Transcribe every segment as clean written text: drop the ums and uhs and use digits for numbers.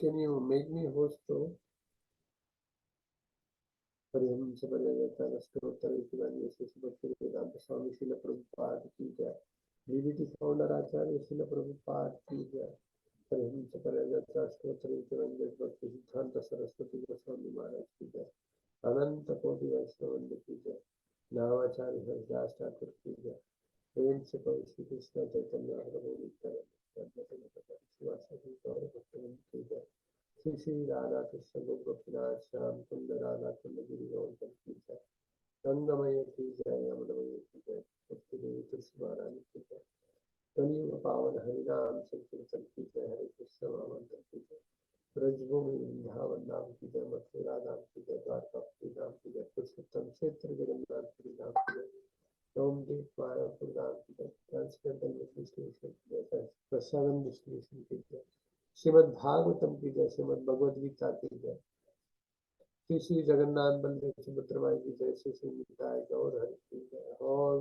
Can you make me host too? परिहंस परिवर्तन स्तोत्र इत्यादि भक्ति वेदांत स्वामी श्रील प्रभुपाद की जय। डीवीटी फाउंडर आचार्य श्रील प्रभुपाद की जय। परिहंस परिवर्तन स्तोत्र इत्यादि भक्ति सिद्धांत सरस्वती गोस्वामी महाराज की जय। अनंत कोटि वैष्णव की जय। नावाचार्य हरिदास ठाकुर की जय। प्रेम से पवित्र श्री कृष्ण चैतन्य प्रभु नित्यानंद शिवासादि गौर भक्तवृंद की जय। श्री श्री राधा कृष्ण गोपीनाथ श्याम कुंद राधा कुंद गिरि गोवर्धन की जय। गंगामय की जय। यमुनामय की जय। भक्ति देवी तुलसी महारानी की जय। कलियुग पावन हरिनाम संकीर्तन की जय। हरे कृष्ण महामंत्र की जय। ब्रजभूमि वृंदावन नाम की जय। मथुरा धाम की जय। द्वारकापुरी धाम की जय। पुरुषोत्तम क्षेत्र जगन्नाथपुरी धाम की जय। सोमदीप मायापुर धाम की जय। ट्रांसकेंडल डिस्ट्रीब्यूशन की जय। प्रसादम डिस्ट्रीब्यूशन की जय। श्रीमद भागवतम की जय। श्रीमद भगवद गीता की जय। श्री श्री जगन्नाथ बलदेव सुभद्रा माई की जय। श्री श्री निताय गौर हरि की जय। और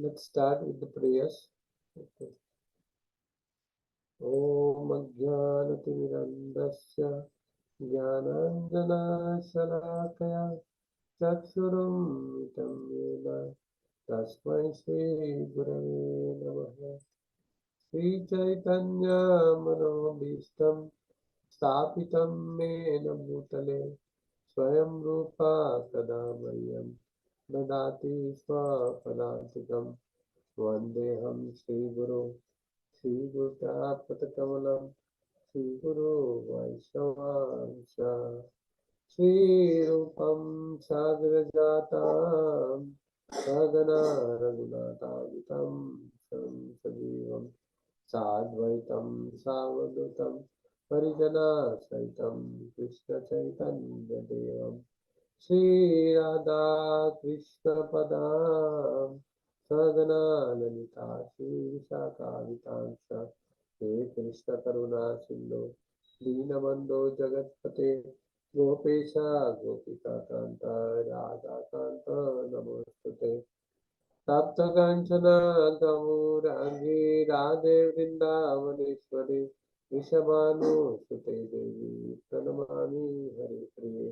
let's start with the prayers. ॐ अज्ञानतिमिरन्धस्य ज्ञानाञ्जनशलाकया चक्षुरुन्मिलितं येन तस्मै श्रीगुरवे नमः। श्रीचैतन्यमनोभीष्टं स्थापितं येन भूतले स्वयं रूपा कदा मह्यं ददाति स्वपदान्तिकं। वन्देऽहं श्रीगुरो श्रीगुरुपदकमलं श्रीगुरो वैष्णवांश श्रीरूपं सागरजातं सगना रघुनाथान्वितं तं सजीवं साद्वैतं सावधूतं परिजनसहितं कृष्णचैतन्यदेवं श्रीराधा कृष्णपदां सगना ललिता श्रीविशाखावितांश हे कृष्ण करुणा सिंधु दीनबंधो जगत्पते गोपेश गोपिका कांत राधा कांत नमोस्तुते तप्त कांचन गौरांगी राधे वृंदावनेश्वरी वृषभानुसुते देवी प्रणमामि हरिप्रिये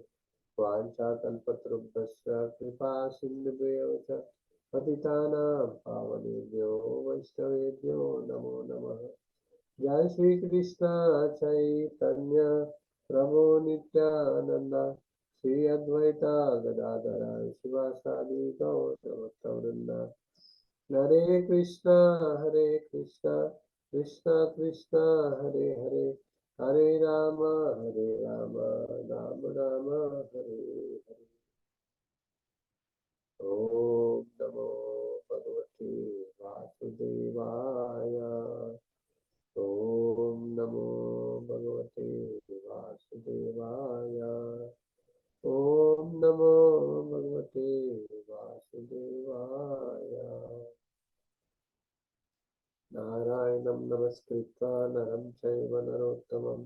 वाञ्छाकल्पतरुभ्यश्च कृपा सिन्धुभ्यो च पतितानां पावनेभ्यो वैष्णवेभ्यो नमो नमः। जय श्री कृष्ण चैतन्य प्रभु नित्यानंद श्री अद्वैता गदाधर शिवासादि गौरभक्तवृंद हरे कृष्ण कृष्ण कृष्ण हरे हरे हरे राम राम राम हरे हरे। ओम नमो भगवते वासुदेवाय। ओम नमो भगवते वासुदेवाय। ओम नमो भगवते वासुदेवाय। नारायणं नमस्कृत्वा नरं चैव नरोत्तमं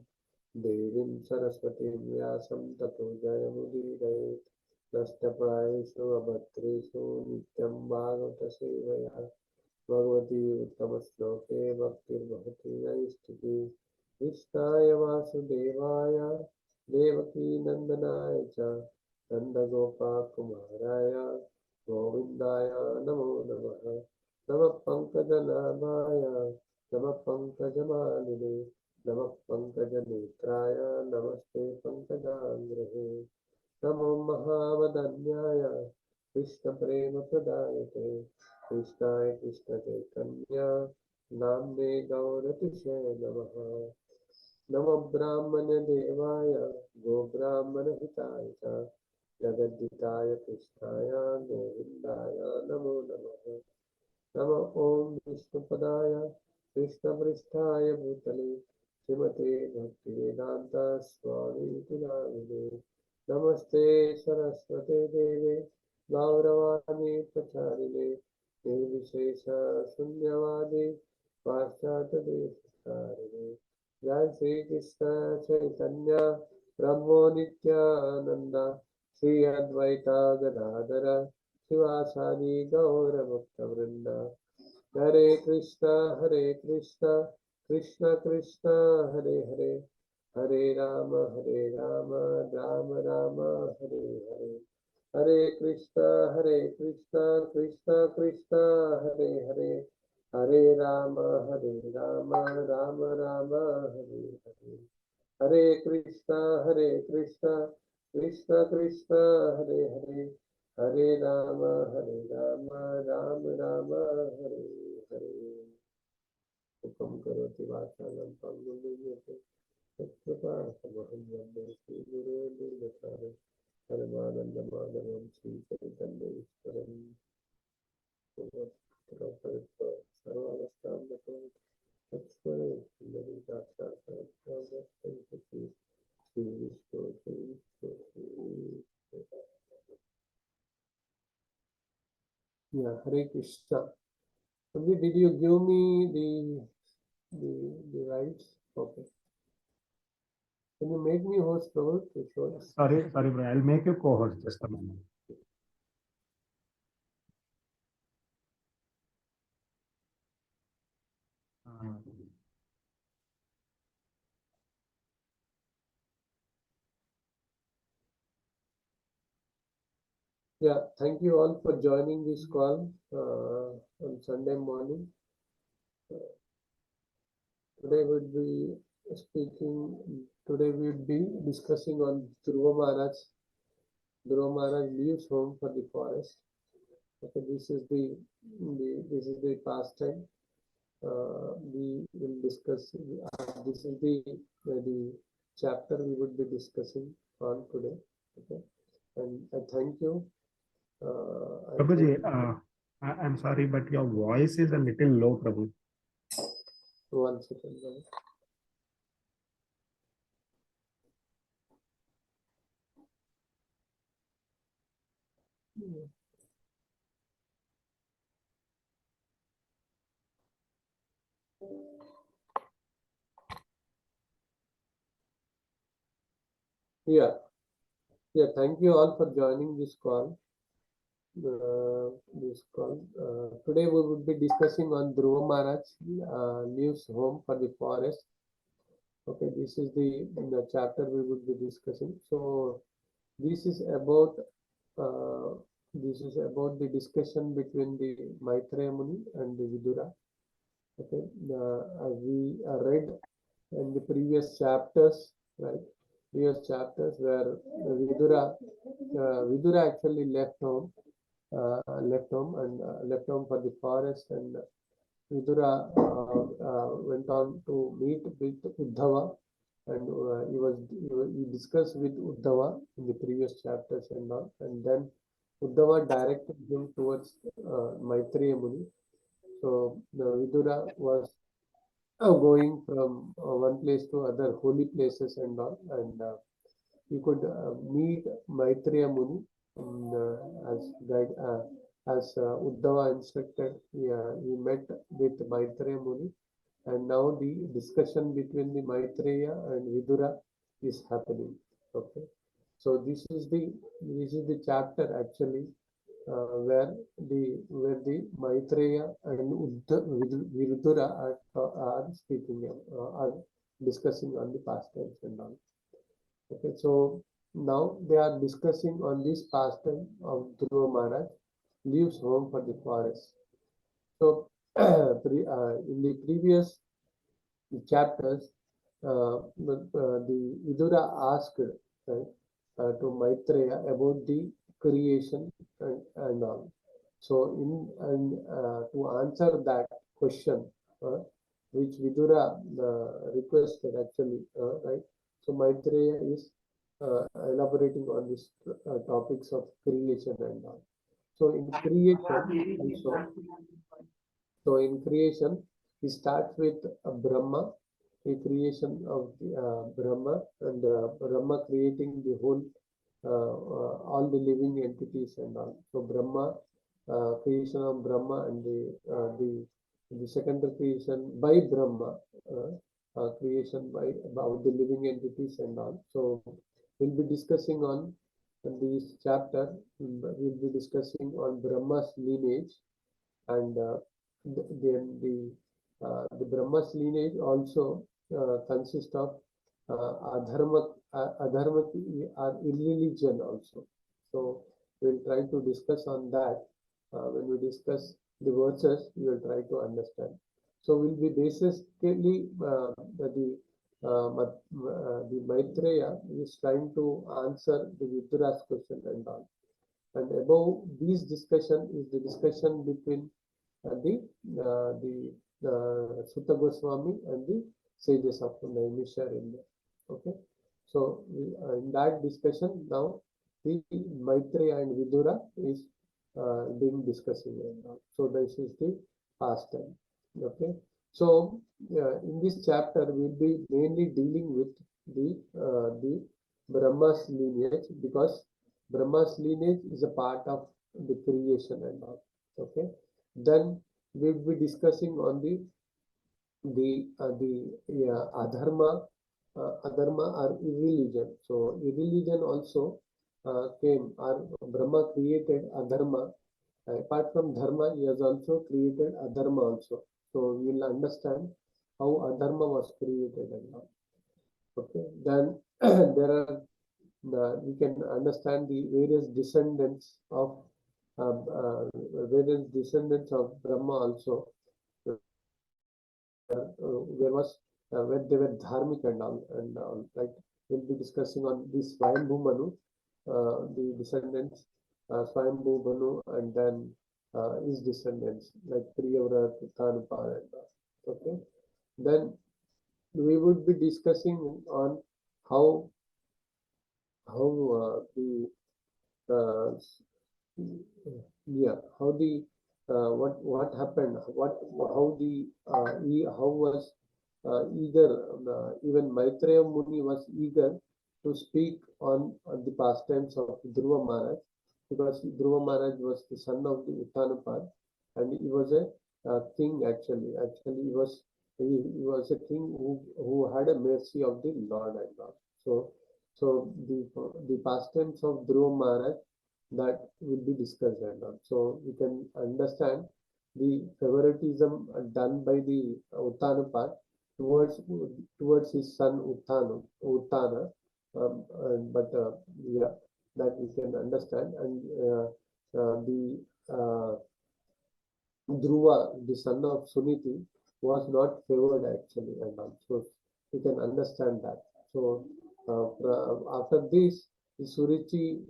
देवीं सरस्वतीं व्यासं ततो जयमुदीरयेत्। नष्टप्रायेषु अभद्रेषु नित्यं भागवतसेवया भगवती उत्तमश्लोके भक्तिर्भवति नैष्ठिकी। कृष्णाय वासुदेवाय देवकीनन्दनाय च नन्दगोपकुमाराय गोविन्दाय नमो नमः। नमः पंकजनाभाय नमः पंकजमालिने नमः पंकजनेत्राय नमस्ते पंकजाङ्घ्रे। नमो महावदन्याय कृष्णप्रेमप्रदायते कृष्णाय कृष्णचैतन्य नाम्ने गौरतिशे नमः। नमो ब्राह्मणदेवाय गोब्राह्मणहिताय च जगद्दिताय कृष्णाय गोविन्दाय नमो नमः। नमो ॐ विष्णुपदाय कृष्णपृष्ठाय भूतले श्रीमते भक्तिवेदान्त स्वामीति नामिने। नमस्ते सरस्वते देवे गौरवाणी प्रचारिणे निर्विशेष शून्यवादी पाश्चात्यदेशकारिणे। जय श्री कृष्ण चैतन्य प्रभु नित्यानंद श्री अद्वैता गदाधर शिवासादि गौरभक्तवृंद। हरे कृष्ण कृष्ण कृष्ण हरे हरे हरे राम राम राम हरे हरे। हरे कृष्ण कृष्ण कृष्ण हरे हरे हरे राम राम राम हरे हरे। हरे कृष्ण कृष्ण कृष्ण हरे हरे हरे राम राम राम हरे हरे। हुक्म करोति वाचालं पंगुं लंघयते तत्कृपातमहं वन्दे श्रीगुरो निर्गतारं परमानन्दमाधवं श्रीचैतन्यईश्वरं सर्वावस्थां गतं तत्स्मरे पुण्डरीकाक्षात् Shri Vishnu Yeah, Hare Krishna. Prabhu, did you give me the rights? Okay. Can you make me host, Prabhu, to show us? Sorry, bro. I'll make you co-host. Just a moment. Yeah, thank you all for joining this call on Sunday morning. Today we'll be today we'll be discussing on Dhruva Maharaj. Dhruva Maharaj leaves home for the forest. Okay, this is the pastime. We will discuss. This is the chapter we would be discussing on today. Okay, and I thank you. Prabhuji, I'm sorry, but your voice is a little low, Prabhu. 1 second. Right? Yeah. Thank you all for joining this call. Today we will be discussing on Dhruva Maharaj leaves home for the forest. Okay, this is the chapter we will be discussing. So this is about the discussion between the Maitreya Muni and the Vidura. Okay, as we read in the previous chapters, right? Previous chapters where Vidura actually left home for the forest, and Vidura went on to meet with Uddhava, and he discussed with Uddhava in the previous chapters and all, and then Uddhava directed him towards Maitreya Muni. So the Vidura was going from one place to other holy places and all, and you could meet Maitreya Muni as Uddhava instructed. He met with Maitreya Muni, and now the discussion between the Maitreya and Vidura is happening. Okay, so this is the chapter actually where the Maitreya and Vidura are speaking, are discussing on the past tense and all. Okay, so now they are discussing on this pastime of Dhruva Maharaj leaves home for the forest. So in the previous chapters, the Vidura asked to Maitreya about the creation and all. So to answer that question, which Vidura requested actually, right? So Maitreya is elaborating on this topics of creation and all. So in creation, we start with Brahma, the creation of Brahma, and Brahma creating the whole, all the living entities and all. So Brahma, creation of Brahma, and the secondary creation by Brahma, creation about the living entities and all. So we'll be discussing on this chapter. We'll be discussing on Brahma's lineage, and then the Brahma's lineage also consists of adharma or irreligion also. So we'll try to discuss on that. When we discuss the verses, we will try to understand. So we'll be basically the Maitreya is trying to answer the Vidura's question and all. And above this discussion is the discussion between the Sutta Goswami and the sages of Naimisharanya. Okay, so in that discussion now the Maitreya and Vidura is being discussing. So this is the past time. Okay, so in this chapter we'll be mainly dealing with the Brahma's lineage, because Brahma's lineage is a part of the creation and all. Okay, then we'll be discussing on the adharma or irreligion. So irreligion also came, or Brahma created adharma. Apart from dharma, he has also created adharma also. So we will understand how adharma was created and all. Okay, then there are we can understand the various descendants of Brahma also, where was when they were dharmic and all. Like we'll be discussing on this Swayambhu Manu, the descendants, Swayambhu Manu, and then his descendants like Priyavrat, Tanupa, and okay. Then we would be discussing on how the uh, yeah, how the what happened, how the how was eager, even Maitreya Muni was eager to speak on the pastimes of Dhruva Maharaj, because Dhruva Maharaj was the son of the Uttanapad, and he was a king actually. Actually, he was a king who had a mercy of the Lord and all. So the pastimes of Dhruva Maharaj, that will be discussed and all. So we can understand the favoritism done by the Uttanapad towards his son Uttana, but yeah, that we can understand. And the Dhruva, the son of Suniti, was not favored actually, and also you can understand that. So after this, the Surichi,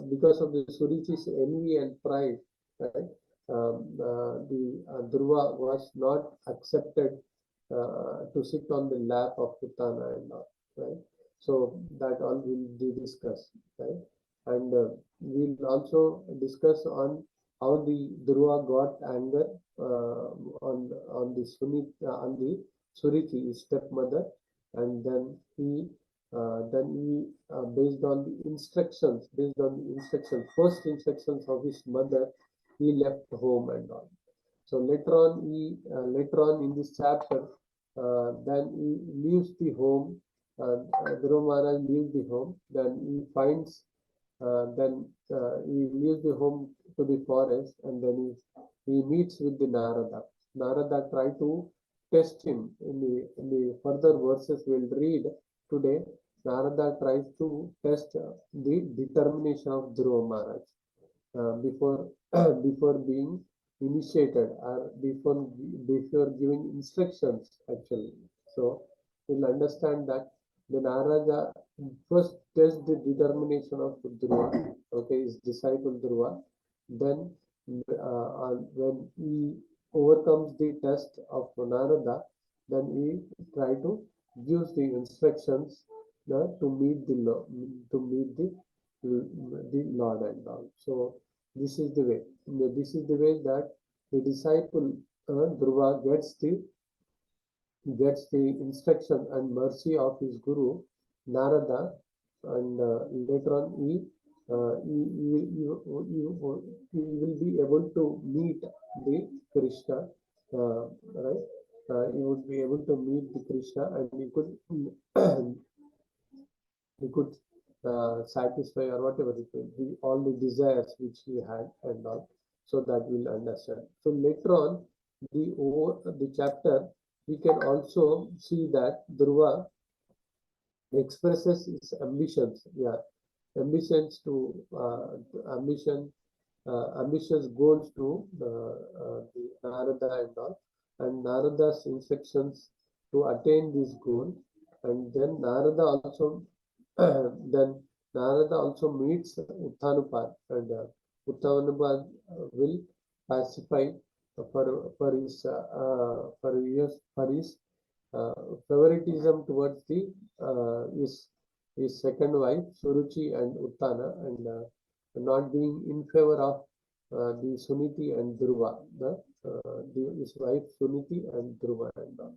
because of the Surichi's envy and pride, right? The Dhruva was not accepted to sit on the lap of Uttana and all, right? So that all will be discussed, right? And we'll also discuss on how the Dhruva got anger on the Surichi, his stepmother, and then he based on the instructions, first instructions of his mother, he left home and all. So later on in this chapter, then he leaves the home. Dhruva Maharaj leaves the home. Then he finds, he leaves the home to the forest, and then he meets with the Narada. Narada tried to test him. In the further verses we'll read today, Narada tries to test the determination of Dhruva Maharaj before before being initiated, or before giving instructions actually. So we'll understand that the Narada first tests the determination of Dhruva, okay, his disciple Dhruva. Then when he overcomes the test of Narada, then he try to use the instructions to meet the Lord and all. So this is the way. This is the way that the disciple Dhruva gets the instruction and mercy of his guru Narada, and later on he will be able to meet the Krishna, right? He would be able to meet the Krishna, and he could satisfy, or whatever it will be, all the desires which he had and all. So that we'll understand. So later on, the chapter, we can also see that Dhruva expresses his ambitions. Yeah, ambitions to ambitious goals to the Narada and all, and Narada's instructions to attain this goal. And then Narada also meets Uttanapad, and Uttanapad will pacify for his favoritism towards the his second wife Suruchi and Uttana, and not being in favor of the Suniti and Dhruva, his wife Suniti and Dhruva and all.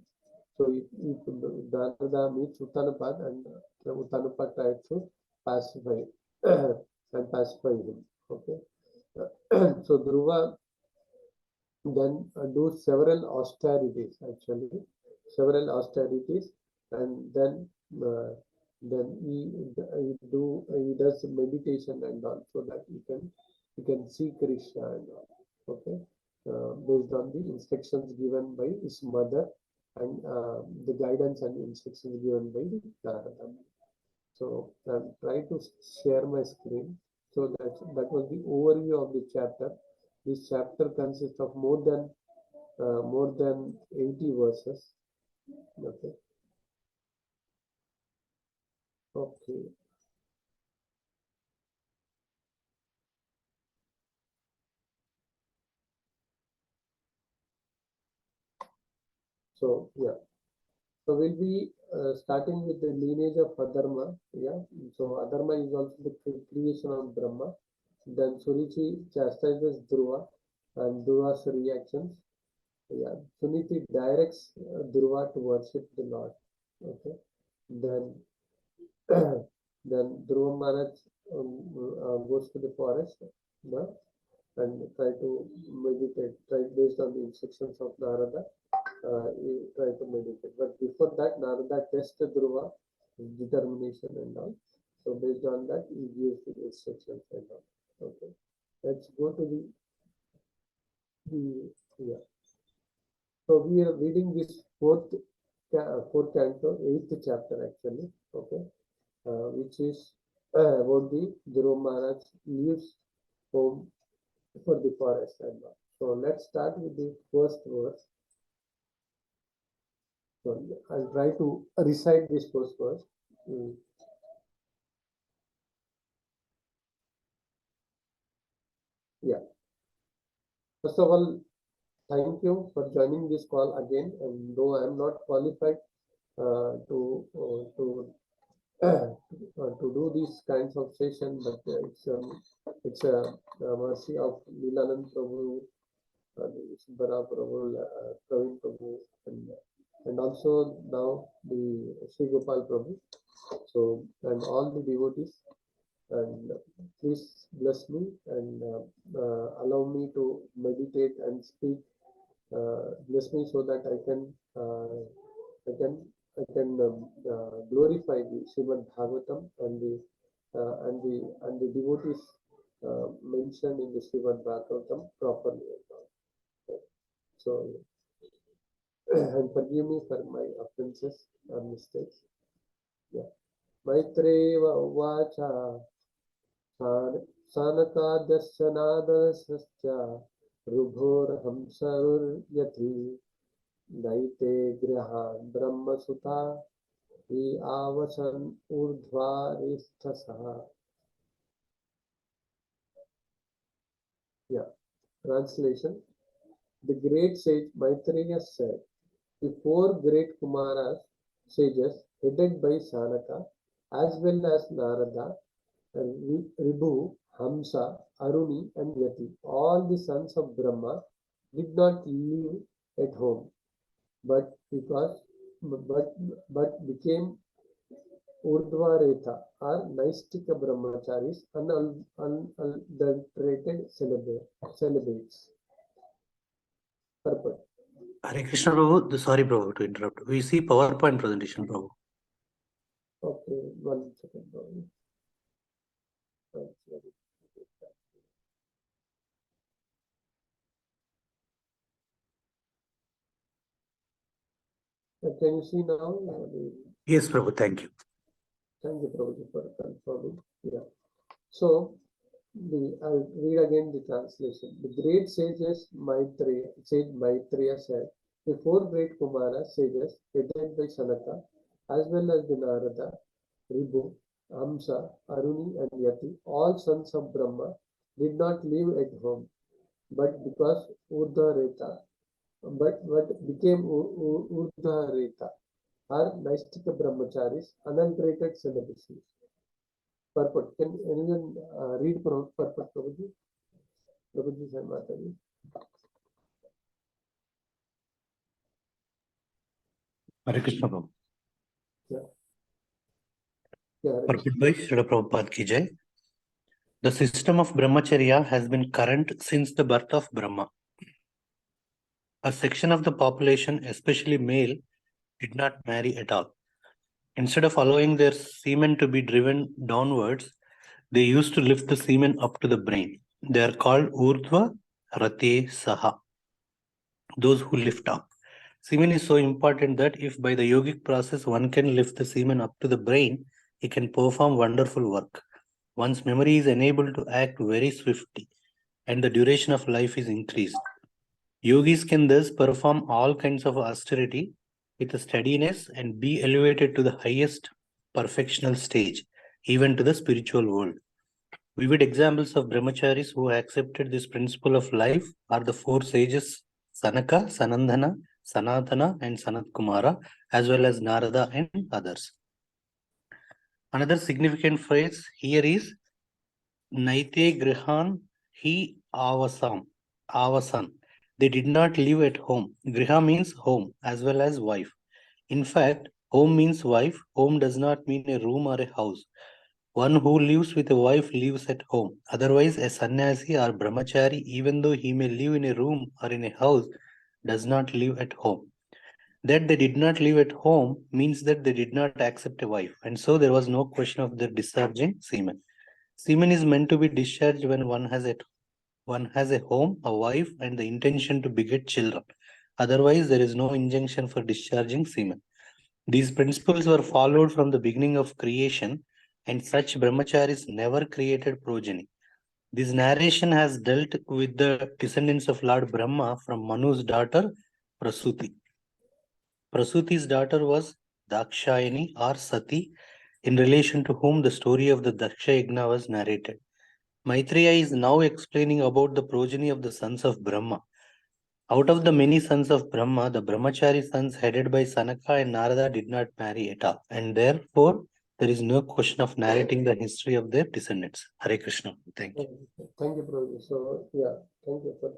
So if Narada meets Uttanapad, and Uttanapad tries to pacify and pacify him. Okay. So Dhruva then do several austerities actually, and then he does meditation and all, so that he can see Krishna and all. Okay, based on the instructions given by his mother and the guidance and instructions given by the Narada. So I'm trying to share my screen. So that was the overview of the chapter. This chapter consists of more than 80 verses. Okay. Okay. So yeah. So we'll be starting with the lineage of Adharma. Yeah. So Adharma is also the creation of Brahma. Then Surichi chastises Dhruva and Dhruva's reactions. Yeah. Suniti directs Dhruva to worship the Lord. Okay. Then then Dhruva Maharaj goes to the forest, yeah, and try to meditate, try based on the instructions of Narada. He try to meditate. But before that, Narada tests Dhruva, his determination and all. So based on that, he gives the instructions and all. Okay. Let's go to the yeah. So we are reading this fourth canto, 8th chapter actually. Okay. Which is about the Dhruva Maharaj leaves home for the forest and all. So let's start with the first verse. So I'll try to recite this first verse. Yeah. First of all, thank you for joining this call again. And though I'm not qualified to do these kinds of session, but it's a mercy of Lilananda Prabhu, Subbara Prabhu, Praveen Prabhu, and also now the Sri Gopal Prabhu. So and all the devotees, and please bless me and allow me to meditate and speak. Bless me so that I can glorify the Srimad Bhagavatam and the devotees mentioned in the Srimad Bhagavatam properly. So and forgive me for my offenses or mistakes. Yeah. Maitreva Uvacha Sanakadasya Nadasasya Rubhor Hamsarur Yati Daite Grahan Brahma Sutta Hi Avasan Urdhvarishthasaha. Yeah. Translation. The great sage Maitreya said, the four great Kumaras, sages, headed by Sanaka, as well as Narada, Ribhu, Hamsa, Aruni, and Yati, all the sons of Brahma, did not live at home, but became Urdhvareta, or Naistika Brahmacharis, unadulterated celibates. Purport. Hare Krishna Prabhu, sorry Prabhu to interrupt. We see PowerPoint presentation Prabhu. Okay, 1 second Prabhu. Can you see now? Yes Prabhu, thank you. Thank you Prabhuji for confirming. Yeah. So I'll read again the translation. The great sages Maitreya said, the four great Kumara sages, headed by Sanaka, as well as the Narada, Ribhu, Hamsa, Aruni, and Yati, all sons of Brahma, did not live at home, but because Urdhvareta, but became Urdhvareta, are Naistika Brahmacharis, unadulterated celibacy. Purport. Can anyone read purport, Prabhuji? Prabhuji and Mataji. Hare Krishna Prabhu. Yeah. Yeah. Purport by Srila Prabhupada ki jai. The system of brahmacharya has been current since the birth of Brahma. A section of the population, especially male, did not marry at all. Instead of allowing their semen to be driven downwards, they used to lift the semen up to the brain. They are called Urdhva Rate Saha, those who lift up. Semen is so important that if by the yogic process one can lift the semen up to the brain, he can perform wonderful work. One's memory is enabled to act very swiftly, and the duration of life is increased. Yogis can thus perform all kinds of austerity with a steadiness and be elevated to the highest perfectional stage, even to the spiritual world. Vivid examples of brahmacharis who accepted this principle of life are the four sages Sanaka, Sanandana, Sanatana, and Sanat Kumara, as well as Narada and others. Another significant phrase here is Naite Grihan Hi Avasan. They did not live at home. Griha means home as well as wife. In fact, home means wife. Home does not mean a room or a house. One who lives with a wife lives at home. Otherwise, a sannyasi or brahmachari, even though he may live in a room or in a house, does not live at home. That they did not live at home means that they did not accept a wife, and so there was no question of their discharging semen. Semen is meant to be discharged when one has a home, a wife, and the intention to beget children. Otherwise, there is no injunction for discharging semen. These principles were followed from the beginning of creation, and such brahmacharis never created progeny. This narration has dealt with the descendants of Lord Brahma from Manu's daughter Prasuti. Prasuti's daughter was Dakshayani or Sati, in relation to whom the story of the Daksha Yagna was narrated. Maitreya is now explaining about the progeny of the sons of Brahma. Out of the many sons of Brahma, the brahmachari sons headed by Sanaka and Narada did not marry at all, and therefore there is no question of narrating the history of their descendants. Hare Krishna. Thank you. Thank you, Prabhuji. So, yeah, thank you for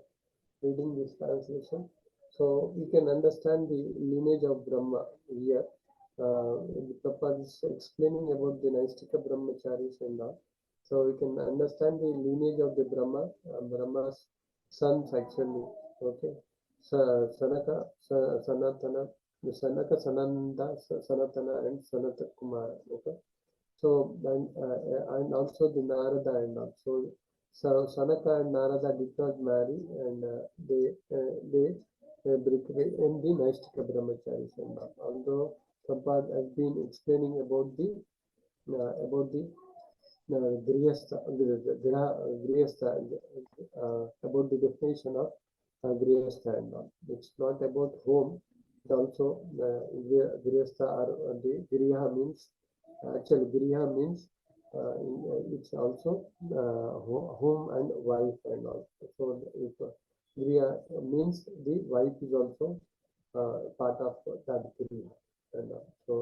reading this translation. So, we can understand the lineage of Brahma here. Prabhupada is explaining about the Naistika Brahmacharis and all. So, we can understand the lineage of the Brahma's sons actually. Okay. Sanaka, Sanatana, Sanaka, Sananda, Sanatana, and Sanata Kumara. Okay. So and also the Narada and also. So Sanaka and Narada did not marry, and they in the Naistika Brahmacharis and all. Although Prabhupada has been explaining about the Grihastha, about the definition of Grihastha and all. It's not about home, but also Grihastha or the Griha means, actually Griha means it's also home and wife and all. So if Griha means the wife is also part of that Griha and all. So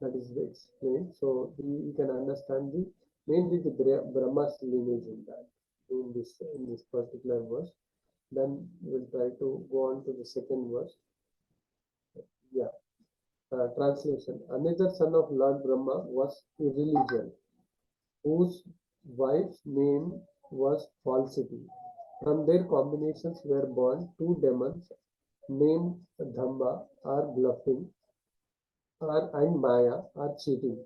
that is explained. So we can understand the mainly the Brahma's lineage in this particular verse. Then we'll try to go on to the second verse. Yeah. Translation. Another son of Lord Brahma was Irreligion, whose wife's name was Falsity. From their combinations were born two demons named Dhamba or bluffing, and Maya or cheating.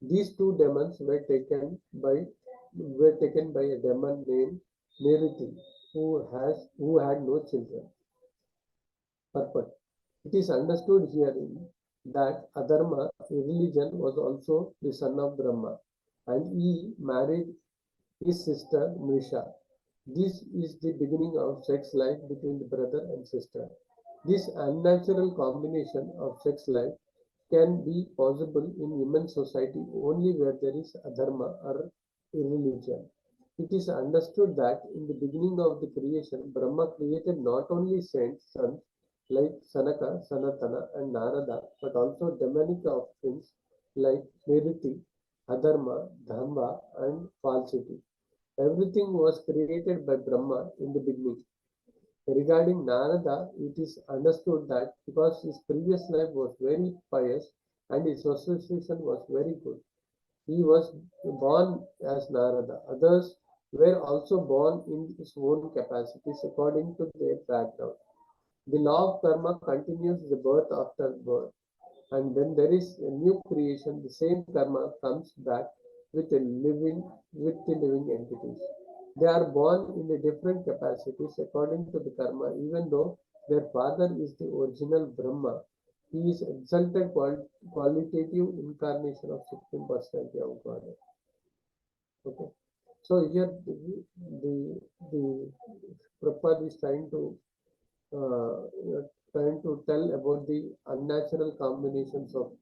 These two demons were taken by a demon named Niriti, who had no children. Purport. It is understood herein that Adharma, irreligion, was also the son of Brahma, and he married his sister Mrisha. This is the beginning of sex life between the brother and sister. This unnatural combination of sex life can be possible in human society only where there is adharma or irreligion. It is understood that in the beginning of the creation, Brahma created not only saints, sons like Sanaka, Sanatana, and Narada, but also demonic offsprings like Niriti, Adharma, Dhamba, and falsity. Everything was created by Brahma in the beginning. Regarding Narada, it is understood that because his previous life was very pious and his association was very good, he was born as Narada. Others were also born in his own capacities according to their background. The law of karma continues the birth after birth, and when there is a new creation, the same karma comes back with the living entities. They are born in the different capacities according to the karma, even though Their father is the original Brahma. He is exalted qualitative incarnation of Supreme Personality of Godhead. Okay. So here the Prabhupada is trying to tell about the unnatural combinations of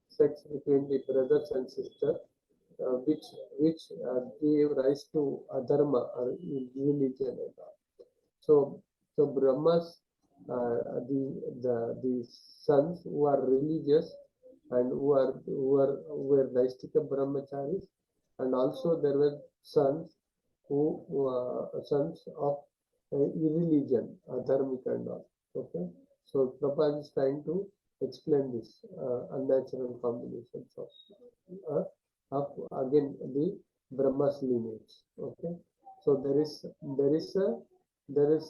sex between the brothers and sisters, which gave rise to adharma or religion and all. So Brahma's the sons who are religious and who were Naistika brahmacharis, and also there were sons sons of irreligion, adharmic and all. Okay, so Prabhupada is trying to explain this unnatural combinations of again the Brahma's lineage. Okay, so there is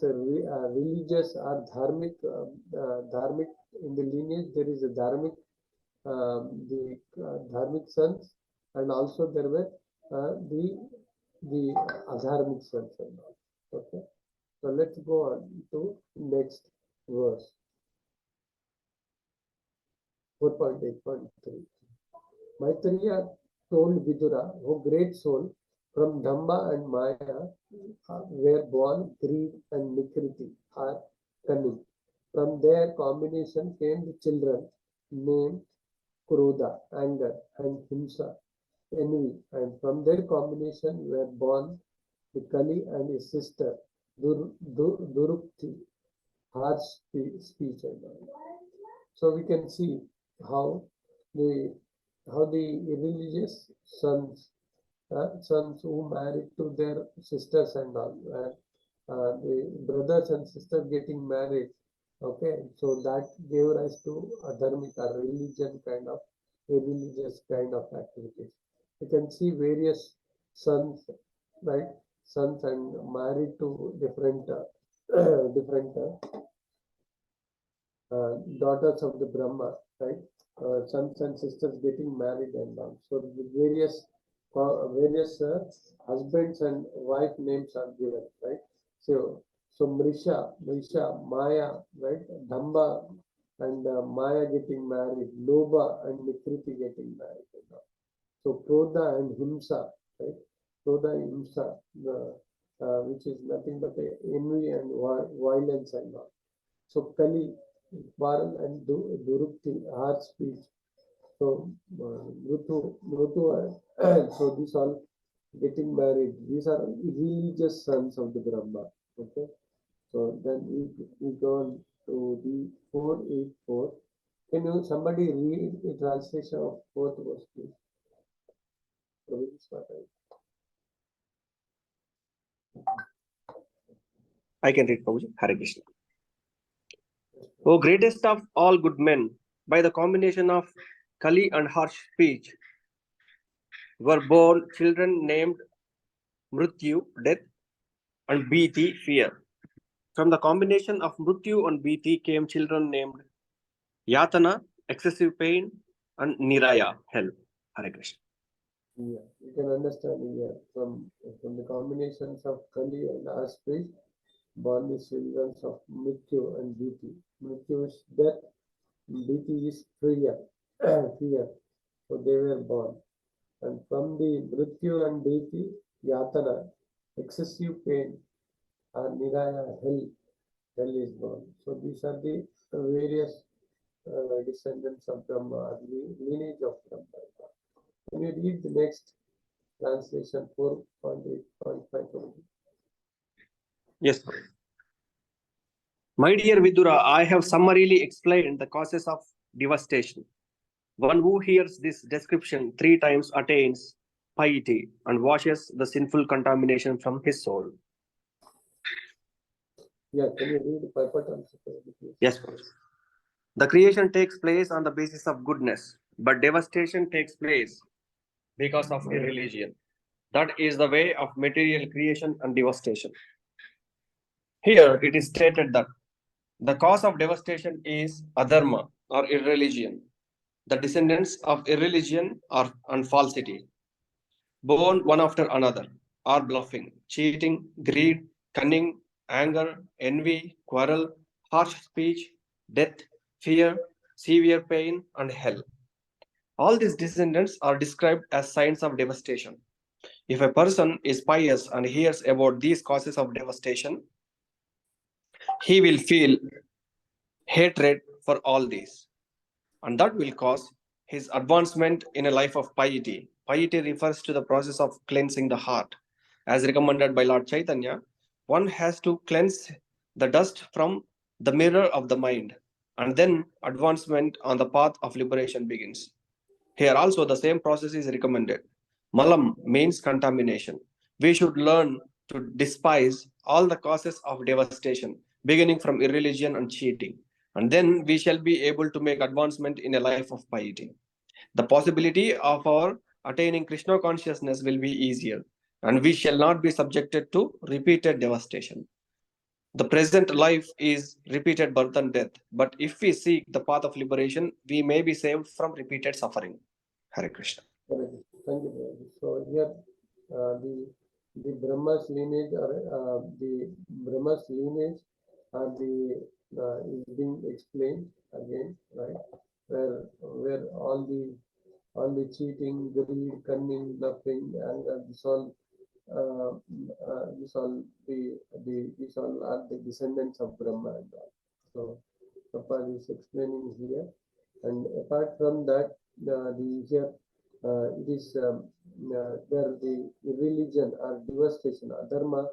a religious or dharmic dharmic in the lineage. There is a dharmic the dharmic sons, and also there were the adharmic sons and all. Okay, so let's go on to next verse 4.8.3. Maitreya told Vidura, "O great soul, from Dhamma and Maya were born greed and nikriti or cunning. From their combination came the children named Krodha, anger, and Himsa, envy, and from their combination were born the Kali and his sister Durukti, harsh speech and all." So we can see how the religious sons who married to their sisters and all, the brothers and sisters getting married. Okay, so that gave rise to adharmic or religious kind of activities. You can see various sons, right? Sons and married to different daughters of the Brahma, right? Sons and sisters getting married and all. So the various husbands and wife names are given, right? So Mrisha, Maya, right? Dhamba and Maya getting married, Lobha and Nikriti getting married and all. So Krodha and Himsa, right? Krodha and Himsa, which is nothing but envy and violence and all. So Kali, quarrel, and Durukti, harsh speech. So Mrutu, so these all getting married. These are religious sons of the Brahma. Okay. So then we go on to the 4.8.4. Can you somebody read the translation of fourth verse, please? I can read, Prabhuji. Hare Krishna. O greatest of all good men, by the combination of Kali and harsh speech, were born children named Mrityu, death, and Bhiti, fear. From the combination of Mrityu and Bhiti came children named Yatana, excessive pain, and Niraya, hell. Hare Krishna. Yeah, you can understand here from the combinations of Kali and harsh speech, born the children of Mrityu and Bhiti. Mrityu is death, Bhiti is fear. So they were born. And from the Mrityu and Bhiti, Yatana, excessive pain, and Niraya, hell is born. So these are the various descendants of Brahma, the lineage of Brahma. Can you read the next translation 4.8.5? Yes. My dear Vidura, I have summarily explained the causes of devastation. One who hears this description 3 times attains piety and washes the sinful contamination from his soul. Yeah, can you read the purport also? Yes, the creation takes place on the basis of goodness, but devastation takes place because of irreligion. That is the way of material creation and devastation. Here it is stated that the cause of devastation is adharma or irreligion. The descendants of irreligion are and falsity, born one after another, are bluffing, cheating, greed, cunning, anger, envy, quarrel, harsh speech, death, fear, severe pain, and hell. All these descendants are described as signs of devastation. If a person is pious and hears about these causes of devastation, he will feel hatred for all these, and that will cause his advancement in a life of piety. Piety refers to the process of cleansing the heart. As recommended by Lord Chaitanya, one has to cleanse the dust from the mirror of the mind, and then advancement on the path of liberation begins. Here also the same process is recommended. Malam means contamination. We should learn to despise all the causes of devastation, beginning from irreligion and cheating. And then we shall be able to make advancement in a life of piety. The possibility of our attaining Krishna consciousness will be easier, and we shall not be subjected to repeated devastation. The present life is repeated birth and death, but if we seek the path of liberation, we may be saved from repeated suffering. Hare Krishna. Thank you, Prabhuji. So here the Brahma's lineage or the Brahma's lineage is being explained again, right? Where all the cheating, greed, cunning, bluffing, anger, these all are the descendants of Brahma and all. So Prabhupada is explaining here, and apart from that, it is where the religion or devastation, adharma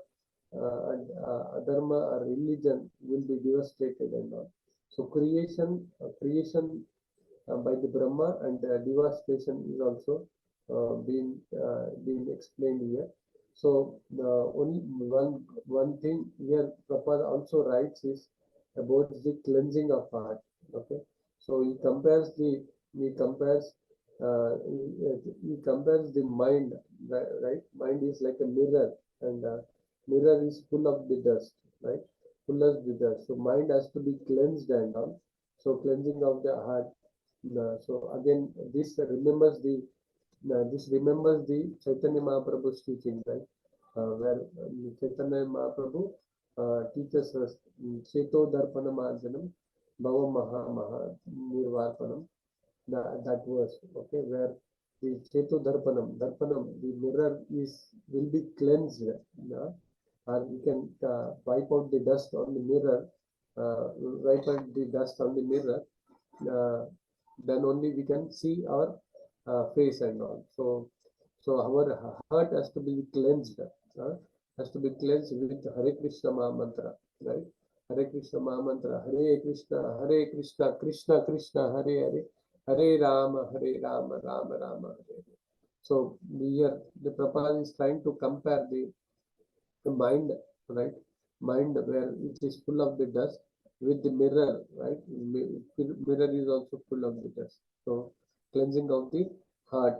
or religion will be devastated and all. So creation by the Brahma and devastation is also being explained here. So only one thing here Prabhupada also writes is about the cleansing of heart. Okay, so he compares the mind, right? Mind is like a mirror, and mirror is full of the dust, right? Full of the dust. So mind has to be cleansed and all. So cleansing of the heart. So again, this remembers the Chaitanya Mahaprabhu's teaching, right? Where Chaitanya Mahaprabhu teaches us Cheto Darpana Marjanam Bhava Maha Nirvarpanam. That verse, okay, where the Cheto Darpanam, the mirror will be cleansed, or we can wipe out the dust on the mirror, then only we can see our face and all. So our heart has to be cleansed, with Hare Krishna Maha Mantra, right? Hare Krishna Maha Mantra, Hare Krishna, Krishna Krishna, Hare Hare, Hare Rama, Rama Rama, Hare. So here the Prabhupada is trying to compare the mind, right? Mind where it is full of the dust with the mirror, right? Mirror is also full of the dust. So cleansing of the heart,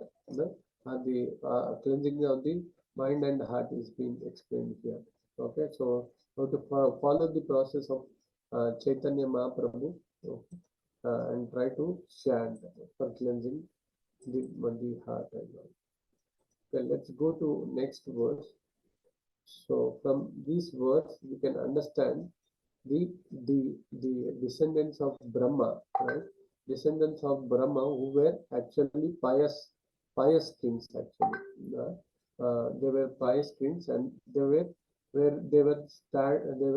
cleansing of the mind and heart is being explained here. Okay, so how to follow the process of Chaitanya Mahaprabhu, okay, and try to chant for cleansing the heart and all. Okay, let's go to next verse. So from these words we can understand the descendants of Brahma, right? Descendants of Brahma who were actually pious kings actually. They were pious kings, and they were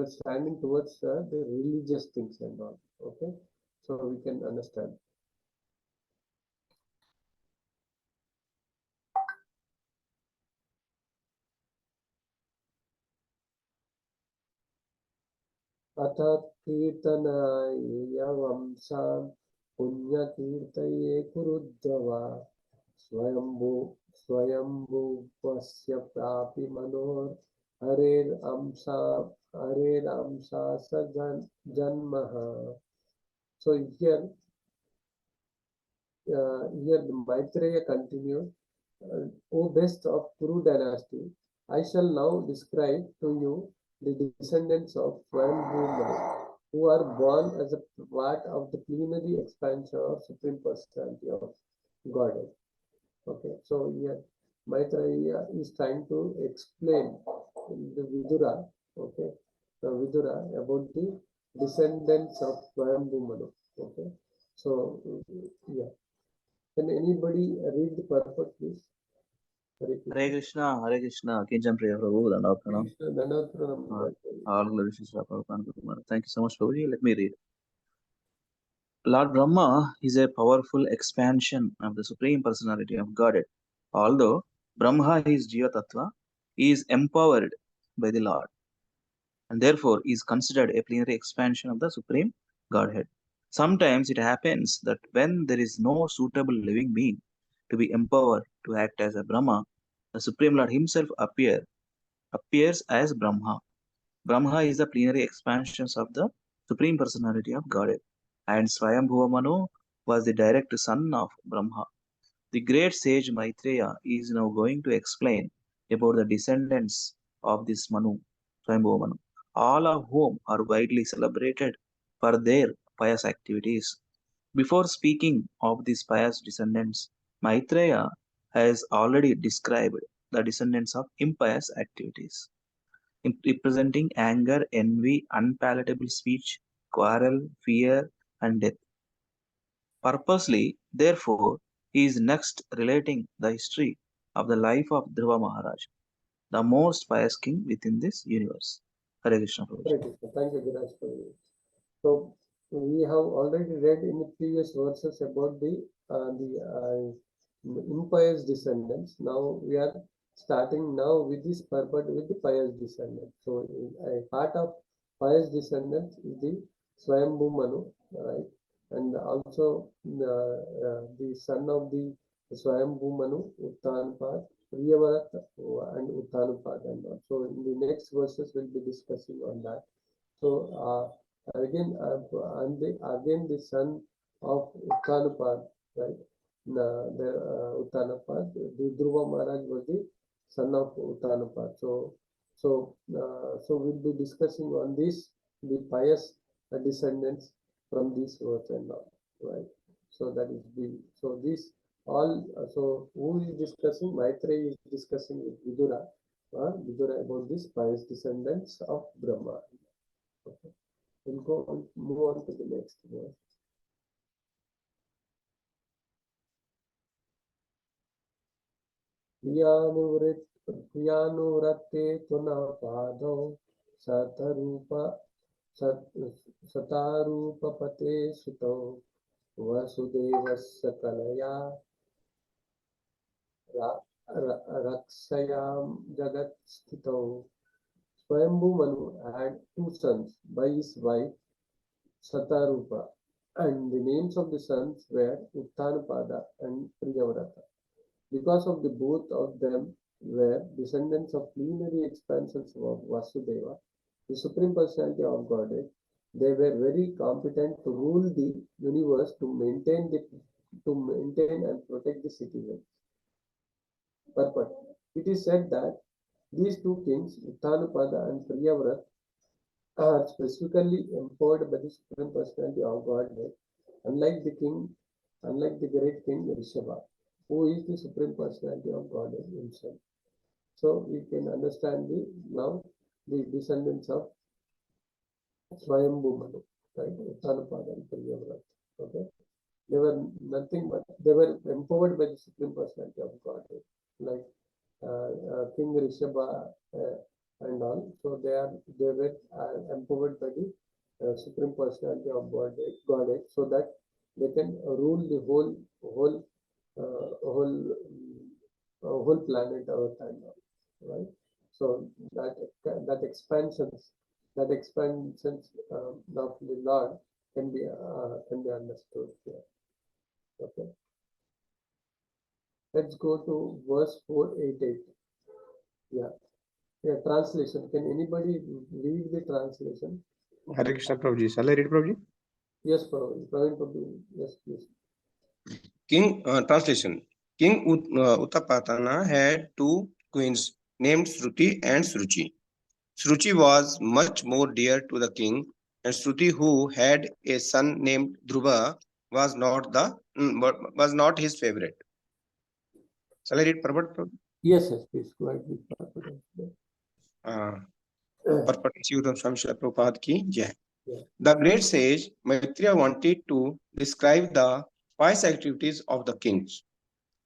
standing towards the religious things and all. Okay, so we can understand. अथ कीर्तनाय वंशां पुण्यकीर्तये कुरुद्रवा स्वयंभुवस्य प्रापि मनोर हरेरंसा स जन्मः. So here the Maitreya continues, O best of Kuru dynasty, I shall now describe to you the descendants of Swayambhu, who are born as a part of the plenary expansion of Supreme Personality of Godhead. Okay, so here Maitreya is trying to explain the Vidura, okay, Vidura about the descendants of Swayambhu Manu. Okay, so yeah, can anybody read the purport, please? Hare Krishna, Akinchana Priya Prabhuji, all glories to Srila Prabhupada. Thank you so much, Prabhuji. Let me read. Lord Brahma is a powerful expansion of the Supreme Personality of Godhead. Although Brahma is Jiva Tattva, he is empowered by the Lord and therefore is considered a plenary expansion of the Supreme Godhead. Sometimes it happens that when there is no suitable living being to be empowered to act as a Brahma, the Supreme Lord himself appears as Brahma. Brahma is the plenary expansion of the Supreme Personality of Godhead, and Swayambhuva Manu was the direct son of Brahma. The great sage Maitreya is now going to explain about the descendants of this Manu, Swayambhuva Manu, all of whom are widely celebrated for their pious activities. Before speaking of these pious descendants, Maitreya has already described the descendants of impious activities, representing anger, envy, unpalatable speech, quarrel, fear, and death. Purposely, therefore, he is next relating the history of the life of Dhruva Maharaj, the most pious king within this universe. Hare Krishna. Hare Krishna. Thank you, Viraj. So we have already read in the previous verses about the impious descendants. Now we are starting now with this purport with the pious descendants. So a part of pious descendants is the Swayambhu Manu, right? And also the son of the Swayambhu Manu, Uttanapad, Priyavarat and Uttanapad. And so in the next verses we'll be discussing on that. So again the son of Uttanapad, right? Uttanapad, the Dhruva Maharaj was the son of Uttanapad. So we'll be discussing on this, the pious descendants from this verse and all, right? So that is this all. So who is discussing? Maitreya is discussing with Vidura about this pious descendants of Brahma. Okay. We'll move on to the next verse. Priyanuvratte tunapado satarupapate suto vasudevasya kalaya rakshayam jagat sthito. Swayambhu Manu had two sons by his wife Satarupa, and the names of the sons were Uttanapada and Priyavrata. Because of the both of them were descendants of plenary expansions of Vasudeva, the Supreme Personality of Godhead, they were very competent to rule the universe, to maintain and protect the citizens. Purport. It is said that these two kings, Uttanapada and Priyavrata, are specifically empowered by the Supreme Personality of Godhead, unlike the great king Rishabha, who is the Supreme Personality of Godhead himself. So we can understand now the descendants of Swayambhu Manu, right? Uttanapada and Priyavrata. Okay, they were nothing but they were empowered by the Supreme Personality of Godhead, like King Rishabha and all. So they were empowered by the Supreme Personality of Godhead, so that they can rule the whole planet Earth and all, right? So that expansions of the Lord can be understood here. Okay. Let's go to verse 4.8. Yeah, translation. Can anybody read the translation? Hare Krishna, Prabhuji. Shall I read, Prabhuji? Yes, Praveen Prabhu. Yes, please. Translation. King Uttapatana had two queens named Shruti and Sruchi. Sruchi was much more dear to the king, and Shruti, who had a son named Dhruva, was not his favorite. Shall I read purport? Yes, please. Go ahead with purport. Purport Swami Srila Prabhupada ki jai. The great sage Maitreya wanted to describe the pious activities of the kings.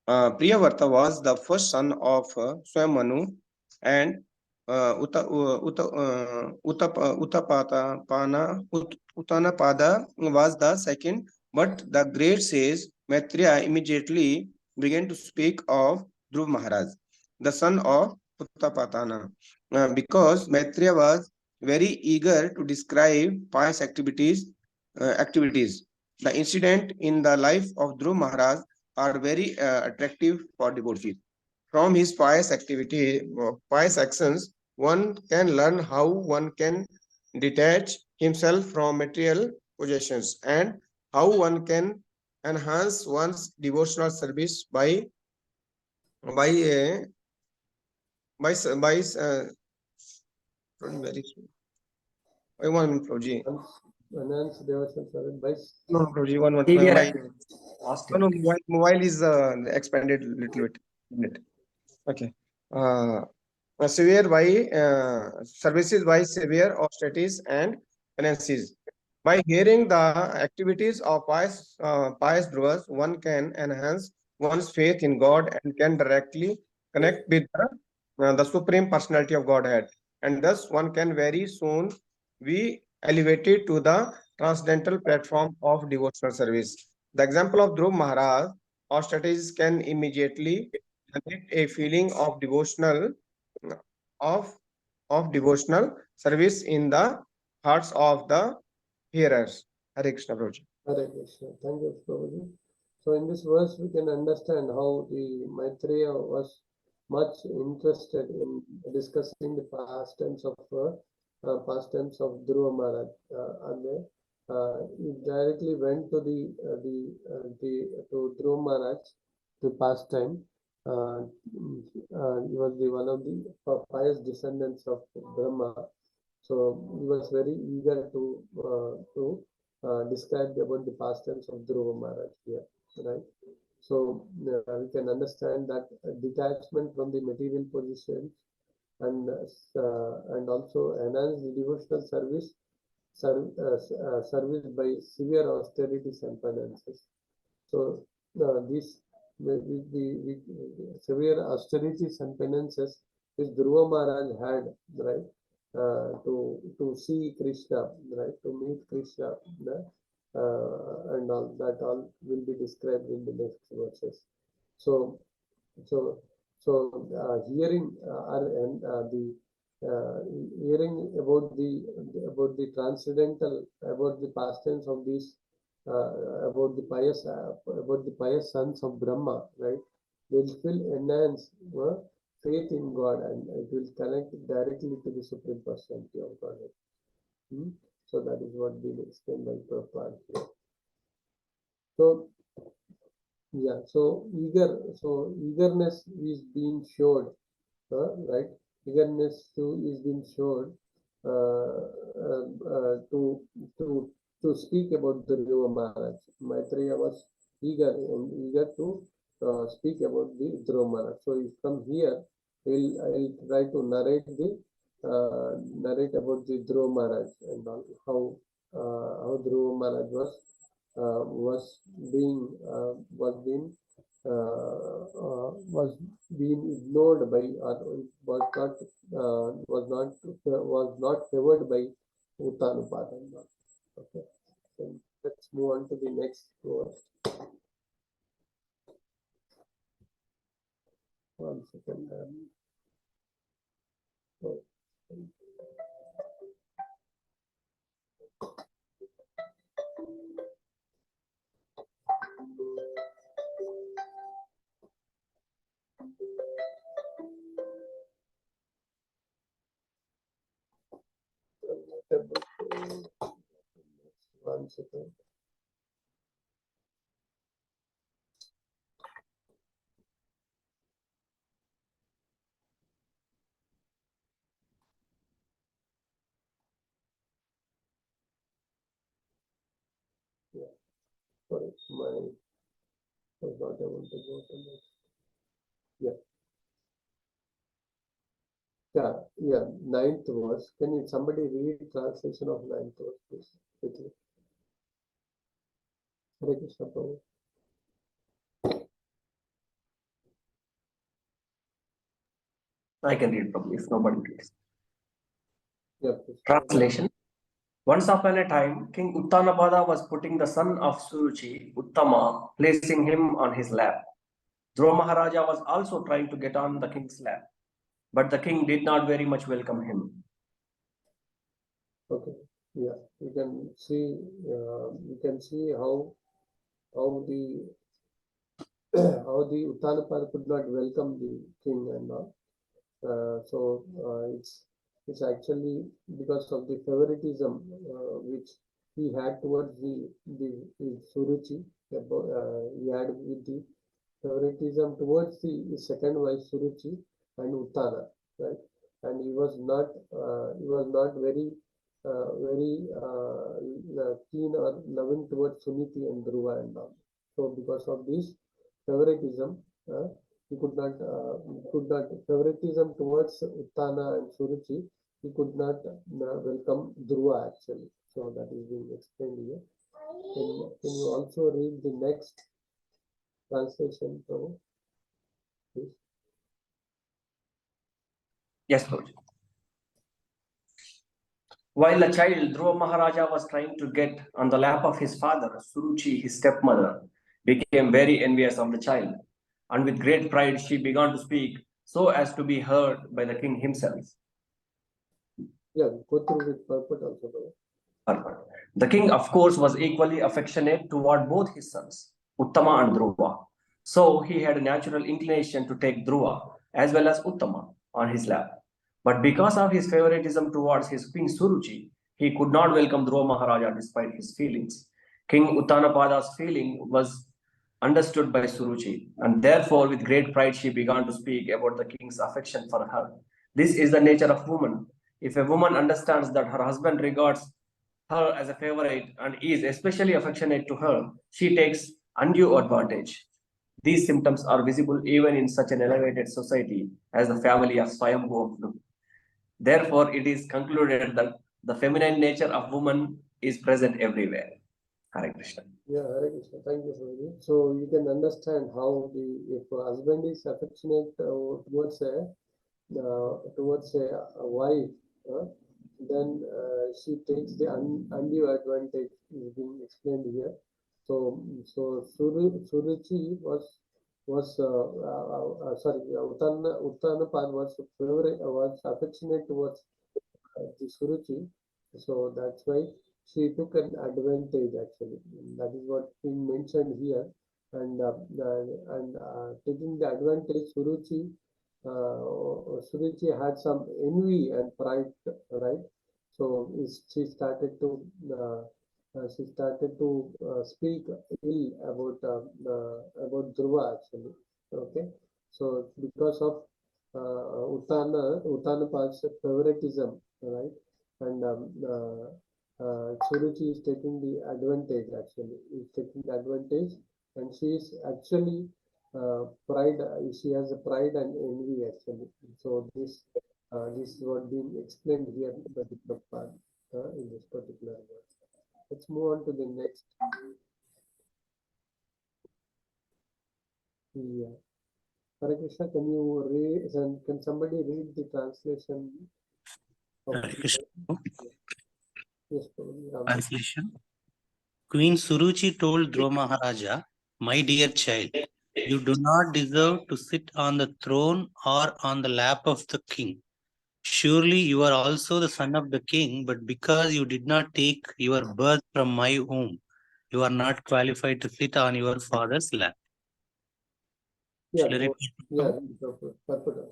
Priyavarta was the first son of Swayamanu, and Uttanapada was the second. But the great sage Maitreya immediately began to speak of Dhruv Maharaj, the son of Uttapatana, because Maitreya was very eager to describe pious activities. The incident in the life of Dhruv Maharaj are very attractive for devotees. From his pious actions, one can learn how one can detach himself from material possessions and how one can enhance one's devotional service by uh, by very soon. By 1 minute, Prabhuji. Enhance devotional service by. No, Prabhuji, 1 minute. Mobile is expanded a little bit. Okay. Severe by services by severe austerities and penances. By hearing the activities of pious brewers, one can enhance one's faith in God and can directly connect with the Supreme Personality of Godhead. And thus one can very soon be elevated to the transcendental platform of devotional service. The example of Dhruv Maharaj, austerities can immediately connect a feeling of of devotional service in the hearts of the hearers. Hare Krishna, Prabhuji. Hare Krishna. Thank you, Prabhuji. So in this verse, we can understand how the Maitreya was much interested in discussing the pastimes of Dhruva Maharaj, and he directly went to to Dhruva Maharaj to pastime. He was one of the pious descendants of Brahma, so he was very eager to describe about the pastimes of Dhruva Maharaj here, right? So we can understand that detachment from the material positions and also enhance the devotional service by severe austerities and penances. So these the severe austerities and penances which Dhruva Maharaj had, right, to see Krishna, right, to meet Krishna, and all that all will be described in the next verses. So so hearing hearing about the transcendental, about the pastimes of these about the pious sons of Brahma, right? Will enhance faith in God, and it will connect directly to the Supreme Personality of God. So that is what being explained by Prabhupada here. So yeah, so eagerness is being showed, right? Eagerness is being showed to speak about the Dhruva Maharaj. Maitreya was eager to speak about the Dhruva Maharaj. So from here, I'll try to narrate about the Dhruva Maharaj and how Dhruva Maharaj was being ignored by, or was not favored by Uttanupada. Okay, so let's move on to the next verse. 1 second. One second. Yeah, sorry, was not able to go to next. Yeah. Yeah, ninth verse. Can somebody read translation of ninth verse, please? Quickly. Hare Krishna Prabhu. I can read probably if nobody reads. Yeah, please. Translation. Once upon a time, King Uttanapada was putting the son of Suruchi, Uttama, placing him on his lap. Dhruva Maharaja was also trying to get on the king's lap, but the king did not very much welcome him. Okay. Yeah, you can see how the how the Uttanapada could not welcome the king and all. It's actually because of the favoritism which he had towards the Suruchi. He had with the favoritism towards the second wife Suruchi and Uttana, right? And he was not very keen or loving towards Suniti and Dhruva and all. So because of this favoritism, he could not favoritism towards Uttana and Suruchi. He could not welcome Dhruva actually. So that is being explained here. Can you also read the next translation, Prabhu? Please. Yes, Prabhuji. While the child Dhruva Maharaja was trying to get on the lap of his father, Suruchi, his stepmother, became very envious of the child. And with great pride, she began to speak so as to be heard by the king himself. Yeah, go through with purport also, Prabhu. The king, of course, was equally affectionate toward both his sons, Uttama and Dhruva. So he had a natural inclination to take Dhruva as well as Uttama on his lap. But because of his favoritism towards his queen Suruchi, he could not welcome Dhruva Maharaja despite his feelings. King Uttanapada's feeling was understood by Suruchi, and therefore, with great pride, she began to speak about the king's affection for her. This is the nature of woman. If a woman understands that her husband regards her as a favorite and is especially affectionate to her, she takes undue advantage. These symptoms are visible even in such an elevated society as the family of Swayambhu. Therefore, it is concluded that the feminine nature of woman is present everywhere. Hare Krishna. Yeah, Hare Krishna. Thank you, Prabhuji. So you can understand how if a husband is affectionate towards a wife, then she takes the undue advantage. Is being explained here. So Suruchi Uttanapad was affectionate towards the Suruchi. So that's why she took an advantage actually. That is what being mentioned here. And taking the advantage, Suruchi had some envy and pride, right? So she started to speak ill about Dhruva actually. Okay, so because of Uttanapad's favoritism, right? And Suruchi is taking the advantage actually. Is taking the advantage, and she is actually pride. She has a pride and envy actually. So this is what being explained here by the Prabhupada in this particular verse. Let's move on to the next. Yeah. Hare Krishna, can you read? Can somebody read the translation? Hare Krishna. Yes, Translation. Queen Suruchi told Dhruva Maharaja, "My dear child, you do not deserve to sit on the throne or on the lap of the king. Surely you are also the son of the king, but because you did not take your birth from my womb, you are not qualified to sit on your father's lap." Yeah, Shall I repeat? Purport.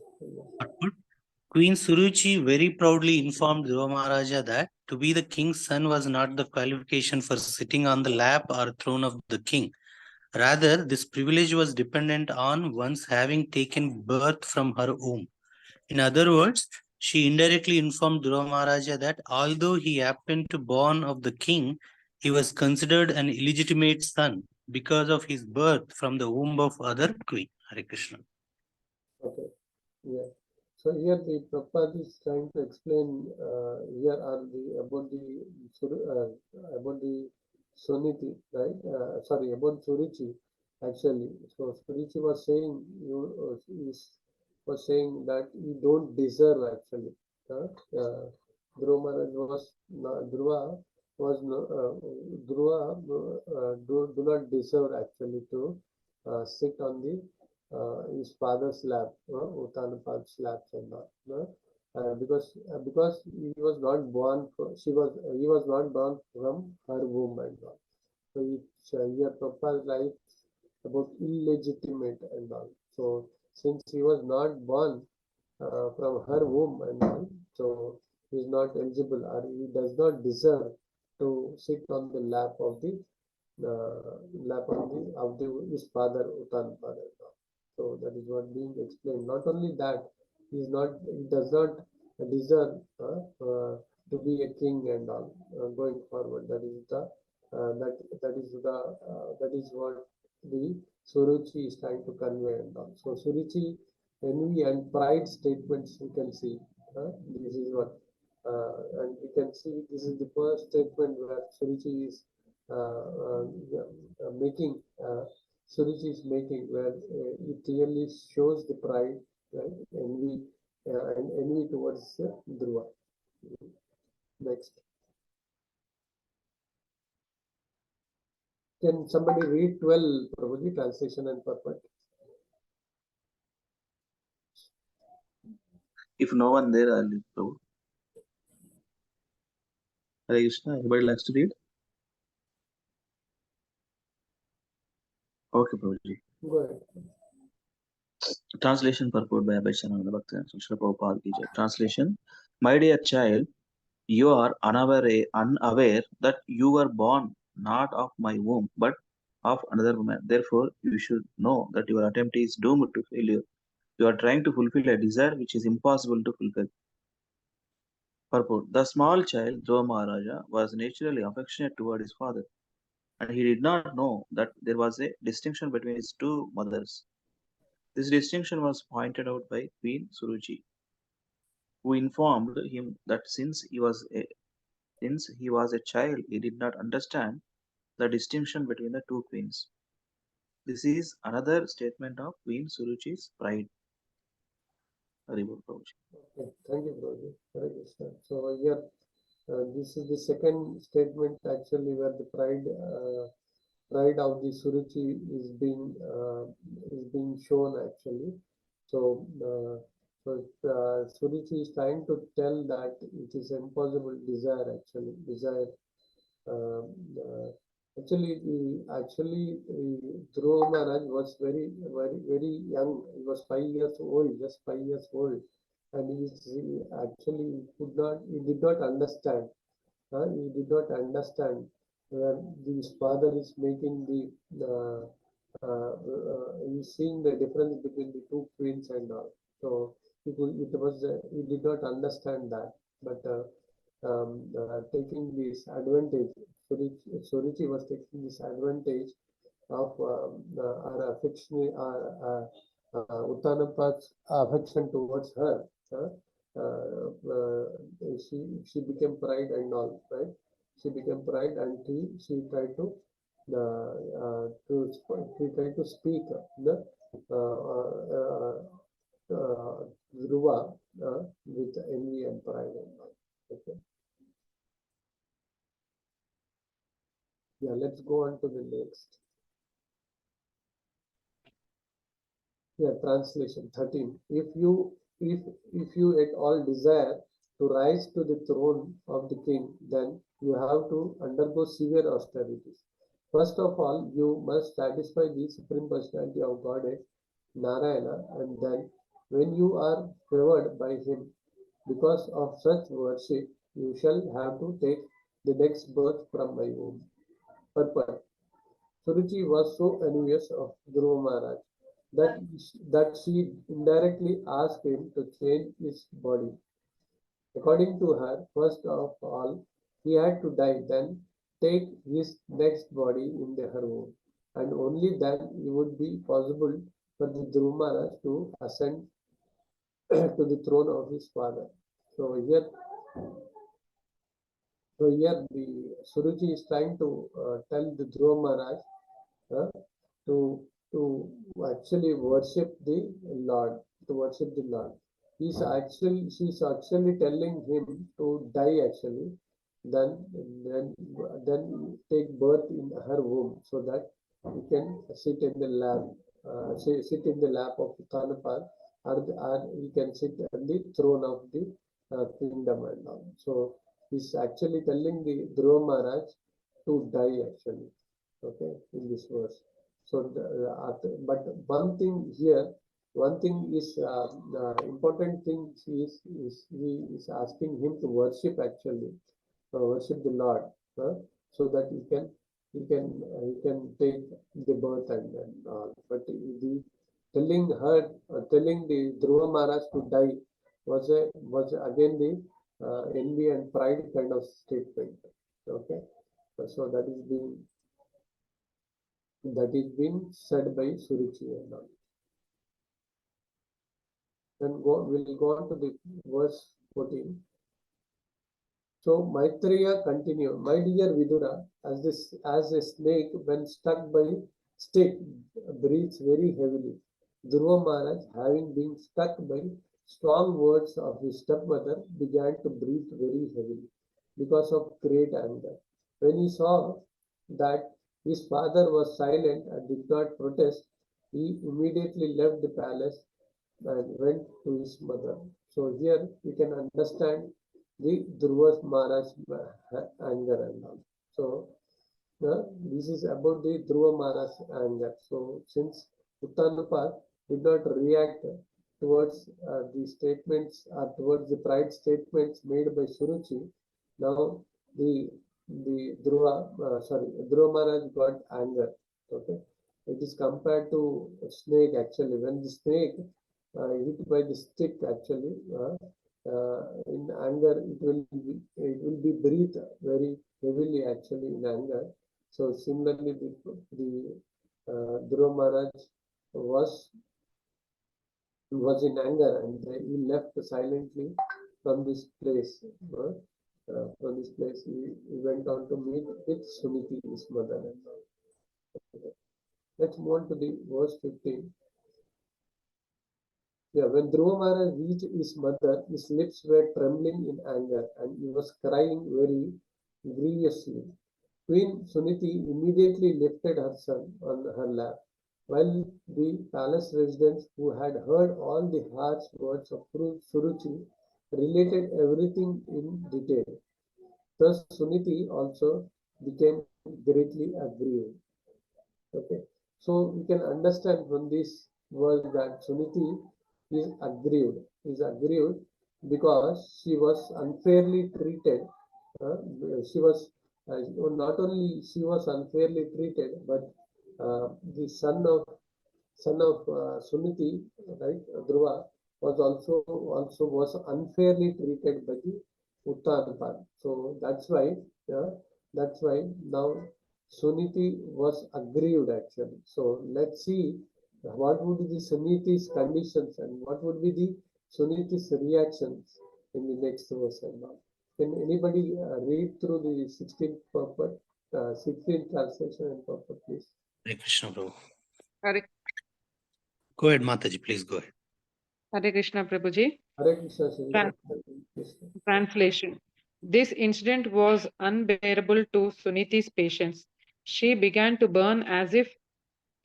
Queen Suruchi very proudly informed Dhruva Maharaja that to be the king's son was not the qualification for sitting on the lap or throne of the king. Rather, this privilege was dependent on one's having taken birth from her womb. In other words, she indirectly informed Dhruva Maharaja that although he happened to be born of the king, he was considered an illegitimate son because of his birth from the womb of other queen. Hare Krishna. Okay. Yeah. So here the Prabhupada is trying to explain here are the about the Suniti, right? Sorry, about Suruchi actually. So Suruchi was saying was saying that you don't deserve actually. Dhruva Maharaj was Dhruva was Dhruva do not deserve actually to sit on the his father's lap, Uttanapad's lap and all, because he was not born. He was not born from her womb and all. So here Prabhupada writes about illegitimate and all. So since he was not born from her womb and all, so he is not eligible or he does not deserve to sit on the lap of the his father Uttanapada and all. So that is what being explained. Not only that, he does not deserve to be a king and all going forward. That is what the Suruchi is trying to convey and all. So Suruchi, envy and pride statements we can see. This is what, and we can see this is the first statement where Suruchi is making. Suruchi is making, where it clearly shows the pride, right, envy, and envy towards Dhruva. Next. Can somebody read 12, Prabhuji, translation and purport? If no one there, I'll read, Prabhu. Hare Krishna, anybody likes to read? Okay, Prabhuji. Go ahead. Translation purport by Abhishek Bhakti Srila Prabhupada ki jai. Translation: My dear child, you are unaware that you were born not of my womb but of another woman. Therefore, you should know that your attempt is doomed to failure. You are trying to fulfill a desire which is impossible to fulfill. Purport: The small child, Dhruva Maharaja, was naturally affectionate toward his father, and he did not know that there was a distinction between his two mothers. This distinction was pointed out by Queen Suruchi, who informed him that since he was a child, he did not understand the distinction between the two queens. This is another statement of Queen Suruchi's pride. Haribol Prabhuji. Okay, thank you, Prabhuji. Hare Krishna. So here, this is the second statement actually where the pride of the Suruchi is being shown actually. So, Suruchi is trying to tell that it is impossible desire actually. Desire. Actually, Dhruva Maharaj was very young. He was 5 years old, just 5 years old, and he did not understand. He did not understand where his father is making he's seeing the difference between the two queens and all. So he did not understand that, but taking this advantage, Suruchi was taking this advantage of our affection, Uttanapad's affection towards her. She became pride and all, right? She became pride, and she tried to speak the Dhruva with envy and pride and all. Okay. Yeah, let's go on to the next. Yeah, translation 13. If you at all desire to rise to the throne of the king, then you have to undergo severe austerities. First of all, you must satisfy the Supreme Personality of Godhead, Narayana, and then, when you are favored by him, because of such worship, you shall have to take the next birth from my womb. Purport. Suruchi was so envious of Dhruva Maharaj that she indirectly asked him to change his body. According to her, first of all, he had to die, then take his next body in her womb, and only then it would be possible for the Dhruva Maharaj to ascend to the throne of his father. So here the Suruchi is trying to tell the Dhruva Maharaj to actually worship the Lord, she's actually telling him to die actually, then take birth in her womb, so that he can sit in the lap, sit in the lap of Uttanapad, or he can sit on the throne of the kingdom and all. So he's actually telling the Dhruva Maharaj to die actually, okay, in this verse. So, but one thing is important thing he is asking him to worship actually, worship the Lord, so that he can take the birth and all. But the telling the Dhruva Maharaj to die was again the envy and pride kind of statement. Okay, so that is being said by Suruchi and all. Then we'll go on to the verse 14. So Maitreya continued, my dear Vidura, as a snake when stuck by stick breathes very heavily. Dhruva Maharaj, having been struck by strong words of his stepmother, began to breathe very heavily because of great anger. When he saw that his father was silent and did not protest, he immediately left the palace and went to his mother. So here we can understand the Dhruva Maharaj anger and all. So this is about the Dhruva Maharaj anger. So since Uttanapad did not react towards the statements or towards the pride statements made by Suruchi, now the Dhruva Maharaj got anger. Okay, it is compared to a snake actually. When the snake hit by the stick actually, in anger it will be breathed very heavily actually in anger. So similarly, the Dhruva Maharaj was in anger and he left silently from this place. He went on to meet with Suniti, his mother. Let's move on to the verse 15. Yeah, when Dhruva Maharaj reached his mother, his lips were trembling in anger and he was crying very grievously. Queen Suniti immediately lifted her son on her lap, while the palace residents, who had heard all the harsh words of Suruchi, related everything in detail. Thus Suniti also became greatly aggrieved. Okay, so we can understand from this word that Suniti is aggrieved because she was unfairly treated. She was not only she was unfairly treated, but the son of Suniti, right, Dhruva, was unfairly treated by the Uttanapad. So that's why now Suniti was aggrieved actually. So let's see what would be the Suniti's conditions and what would be the Suniti's reactions in the next verse and now. Can anybody read through the 16th purport, 16th translation and purport, please? Hare Krishna, Prabhu. Hare, Go ahead, Mataji, please go ahead. Hare Krishna, Prabhuji. Hare Krishna, Translation. This incident was unbearable to Suniti's patience. She began to burn as if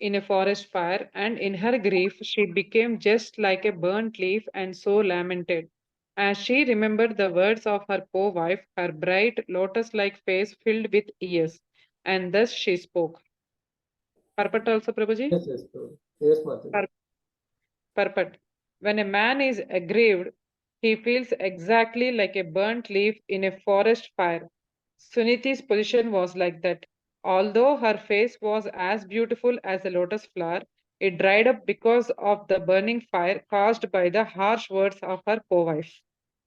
in a forest fire, and in her grief she became just like a burnt leaf and so lamented. As she remembered the words of her poor wife, her bright lotus-like face filled with tears, and thus she spoke. Purport also, Prabhuji? Yes, yes, Mataji. Purport. When a man is aggrieved, he feels exactly like a burnt leaf in a forest fire. Suniti's position was like that. Although her face was as beautiful as a lotus flower, it dried up because of the burning fire caused by the harsh words of her co-wife.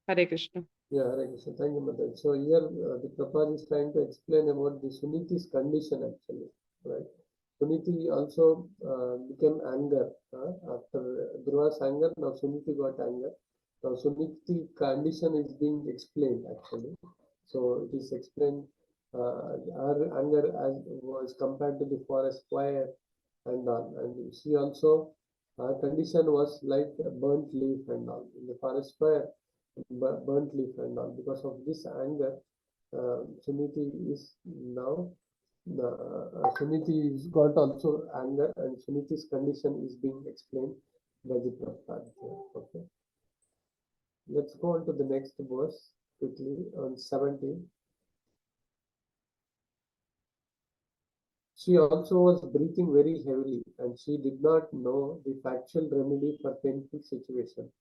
Hare Krishna. Yeah, Hare Krishna. Thank you, Mataji. So here the Prabhupada is trying to explain about the Suniti's condition actually, right? Suniti also became anger. After Dhruva's anger, now Suniti got anger. Now Suniti condition is being explained actually. So it is explained her anger as was compared to the forest fire and all. And she also, her condition was like a burnt leaf and all. In the forest fire, burnt leaf and all. Because of this anger, Suniti is now Suniti is got also anger, and Suniti's condition is being explained by the Prabhupada here. Okay. Let's go on to the next verse quickly on 17. She also was breathing very heavily, and she did not know the factual remedy for painful situation.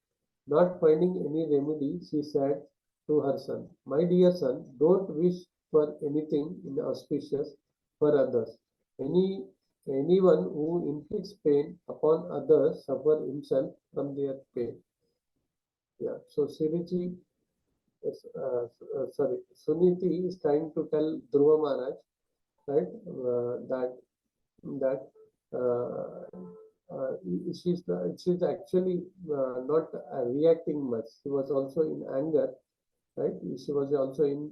Not finding any remedy, she said to her son, "My dear son, don't wish for anything inauspicious for others. Anyone who inflicts pain upon others suffer himself from their pain." Yeah. So Siriji, Suniti is trying to tell Dhruva Maharaj, right, that she's actually not reacting much. She was also in anger, right? She was also in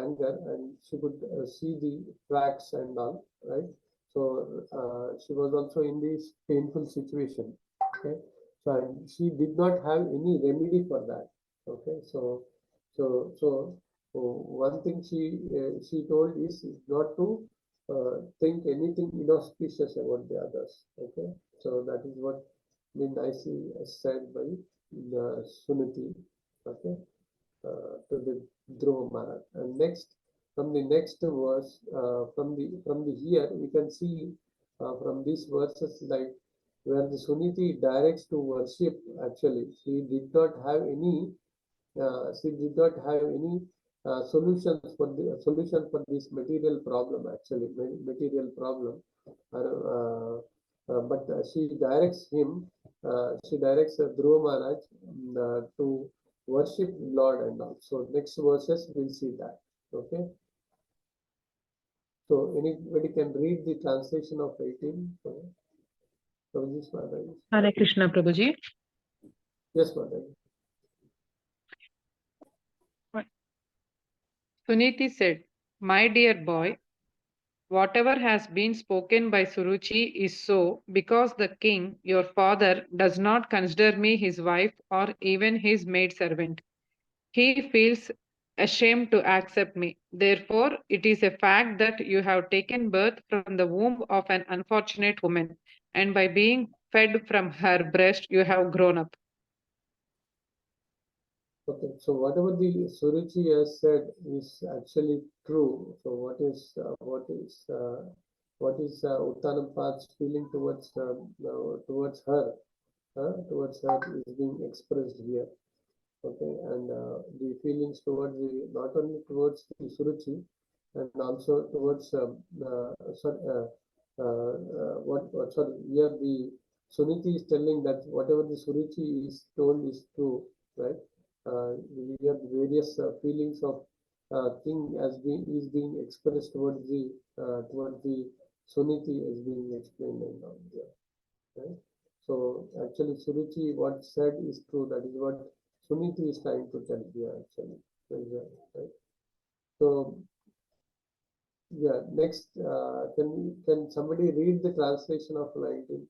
anger, and she could see the tracks and all, right? So she was also in this painful situation. Okay, so she did not have any remedy for that. Okay, so one thing she told is not to think anything inauspicious about the others. Okay, so that is what been nicely said by the Suniti. Okay, to the Dhruva Maharaj. And next, from the next verse, from the here we can see from these verses like where the Suniti directs to worship. Actually, she did not have any solution for this material problem. Actually, material problem, but she directs him. She directs Dhruva Maharaj to worship Lord and all. So next verses we'll see that. Okay. So anybody can read the translation of 18. Hare Krishna, Prabhuji. Yes, Mataji. Suniti said, "My dear boy, whatever has been spoken by Suruchi is so because the king, your father, does not consider me his wife or even his maidservant. He feels ashamed to accept me. Therefore, it is a fact that you have taken birth from the womb of an unfortunate woman, and by being fed from her breast, you have grown up." Okay, so whatever the Suruchi has said is actually true. So what is Uttanapad's feeling towards her is being expressed here. Okay, and the feelings towards not only towards the Suruchi and also towards here the Suniti is telling that whatever the Suruchi is told is true, right? We have various feelings of thing is being expressed towards the Suniti is being explained and all here, right? So actually Suruchi what said is true. That is what Suniti is trying to tell here actually, right? So yeah, next can somebody read the translation of 19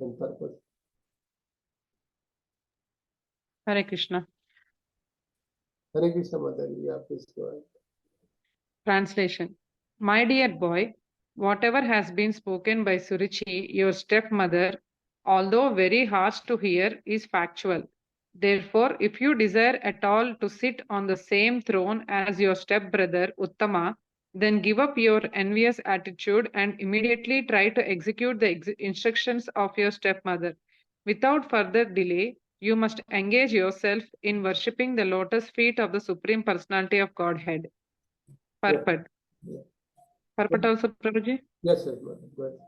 and purpose? Hare Krishna. Hare Krishna, Mataji. Yeah, please go ahead. Translation. My dear boy, whatever has been spoken by Suruchi, your stepmother, although very harsh to hear, is factual. Therefore, if you desire at all to sit on the same throne as your stepbrother Uttama, then give up your envious attitude and immediately try to execute the instructions of your stepmother. Without further delay, you must engage yourself in worshipping the lotus feet of the Supreme Personality of Godhead. Purport. Yeah. Purport also, Prabhuji? Yes, sir. Go ahead.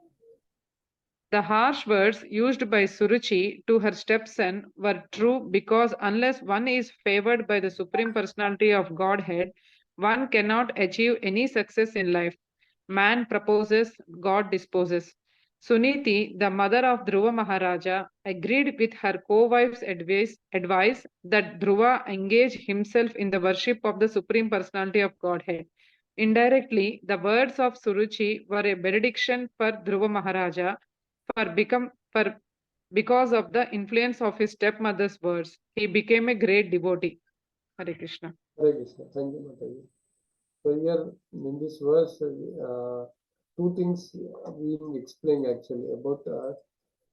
The harsh words used by Suruchi to her stepson were true because unless one is favored by the Supreme Personality of Godhead, one cannot achieve any success in life. Man proposes, God disposes. Suniti, the mother of Dhruva Maharaja, agreed with her co-wife's advice that Dhruva engage himself in the worship of the Supreme Personality of Godhead. Indirectly, the words of Suruchi were a benediction for Dhruva Maharaja because of the influence of his stepmother's words. He became a great devotee. Hare Krishna. Hare Krishna. Thank you, Mataji. So here in this verse, two things being explained actually about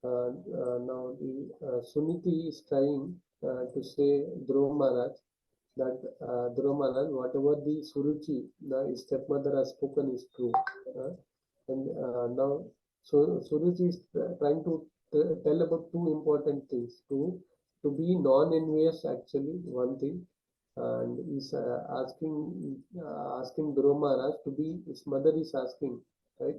now the Suniti is trying to say Dhruva Maharaj that Dhruva Maharaj, whatever the Suruchi, his stepmother has spoken is true. And now Suruchi is trying to tell about two important things. To be non-envious actually, one thing, and is asking Dhruva Maharaj to be, his mother is asking, right?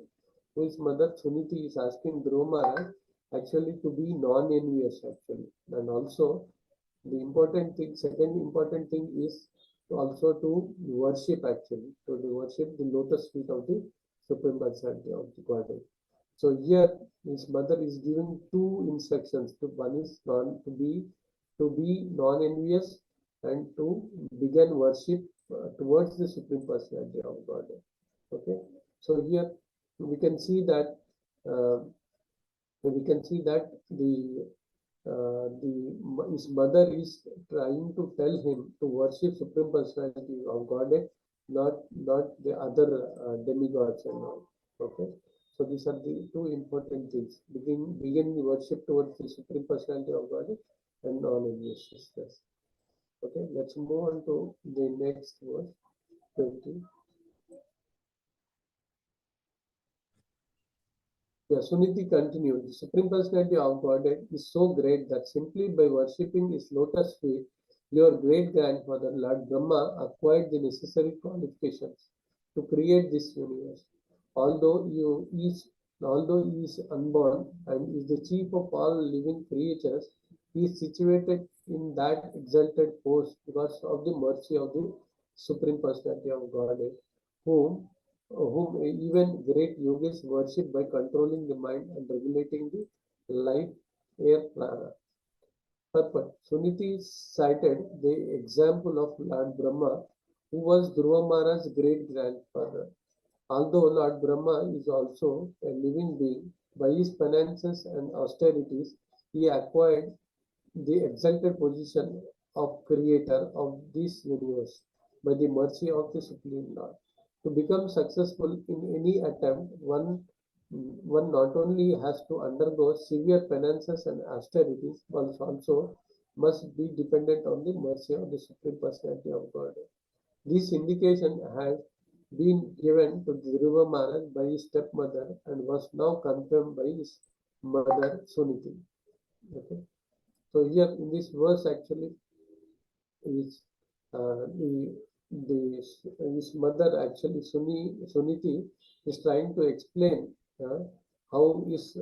His mother Suniti is asking Dhruva Maharaj actually to be non-envious actually, and also the important thing, second important thing is also to worship actually, to worship the lotus feet of the Supreme Personality of the Godhead. So here his mother is giving two instructions. One is to be non-envious and to begin worship towards the Supreme Personality of Godhead. Okay, so here we can see that his mother is trying to tell him to worship Supreme Personality of Godhead, not the other demigods and all. Okay, so these are the two important things. Begin the worship towards the Supreme Personality of Godhead and non-enviousness. Okay, let's move on to the next verse, 20. Yeah, Suniti continued. The Supreme Personality of Godhead is so great that simply by worshipping his lotus feet, your great grandfather, Lord Brahma, acquired the necessary qualifications to create this universe. Although he is unborn and is the chief of all living creatures, he is situated in that exalted post because of the mercy of the Supreme Personality of Godhead, whom even great yogis worship by controlling the mind and regulating the life air prana. Purport. Suniti cited the example of Lord Brahma, who was Dhruva Maharaj's great grandfather. Although Lord Brahma is also a living being, by his penances and austerities, he acquired the exalted position of creator of this universe by the mercy of the Supreme Lord. To become successful in any attempt, one not only has to undergo severe penances and austerities, but also must be dependent on the mercy of the Supreme Personality of God. This indication has been given to Dhruva Maharaj by his stepmother and was now confirmed by his mother Suniti. Okay. So here in this verse actually is his mother actually Suniti is trying to explain how his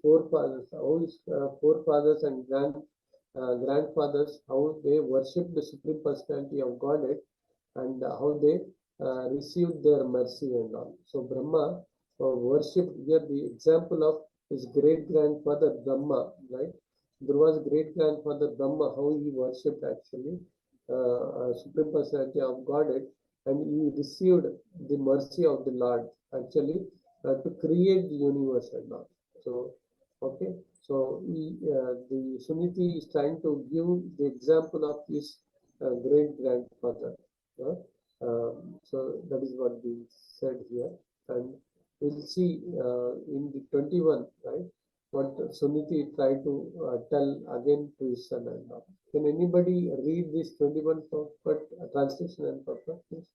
forefathers and grandfathers, how they worship the Supreme Personality of Godhead and how they received their mercy and all. So Brahma worshipped here the example of his great grandfather Brahma, right? Dhruva's great grandfather Brahma, how he worshipped actually Supreme Personality of Godhead, and he received the mercy of the Lord actually to create the universe and all. So, okay, so the Suniti is trying to give the example of his great grandfather. So that is what we said here, and we'll see in the 21, right? What Suniti tried to tell again to his son and all. Can anybody read this 21 translation and purport, please?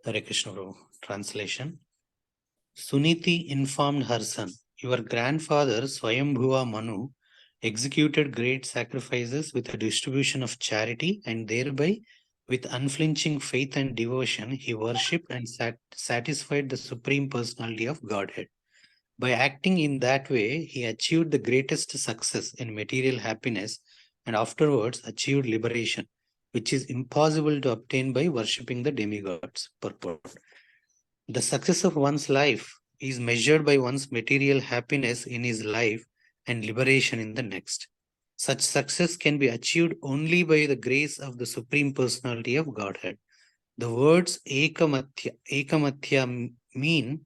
Hare Krishna Prabhu. Translation. Suniti informed her son, your grandfather Swayambhuva Manu executed great sacrifices with a distribution of charity, and thereby with unflinching faith and devotion he worshipped and satisfied the Supreme Personality of Godhead. By acting in that way, he achieved the greatest success in material happiness and afterwards achieved liberation, which is impossible to obtain by worshipping the demigods. Purport. The success of one's life is measured by one's material happiness in his life and liberation in the next. Such success can be achieved only by the grace of the Supreme Personality of Godhead. The words Ekamatya mean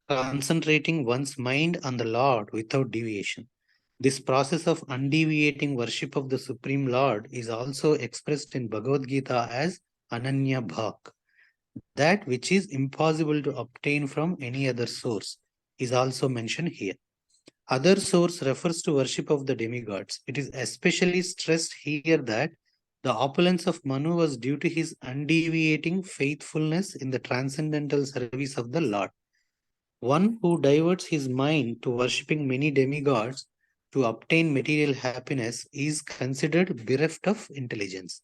concentrating one's mind on the Lord without deviation. This process of undeviating worship of the Supreme Lord is also expressed in Bhagavad Gita as Ananya Bhak. That which is impossible to obtain from any other source is also mentioned here. Other source refers to worship of the demigods. It is especially stressed here that the opulence of Manu was due to his undeviating faithfulness in the transcendental service of the Lord. One who diverts his mind to worshipping many demigods to obtain material happiness is considered bereft of intelligence.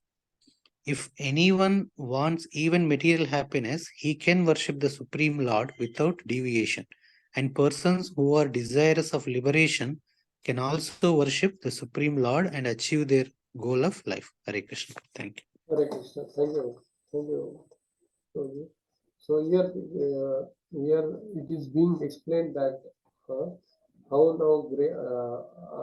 If anyone wants even material happiness, he can worship the Supreme Lord without deviation. And persons who are desirous of liberation can also worship the Supreme Lord and achieve their goal of life. Hare Krishna. Thank you. Hare Krishna. Thank you. Thank you. So here it is being explained that how now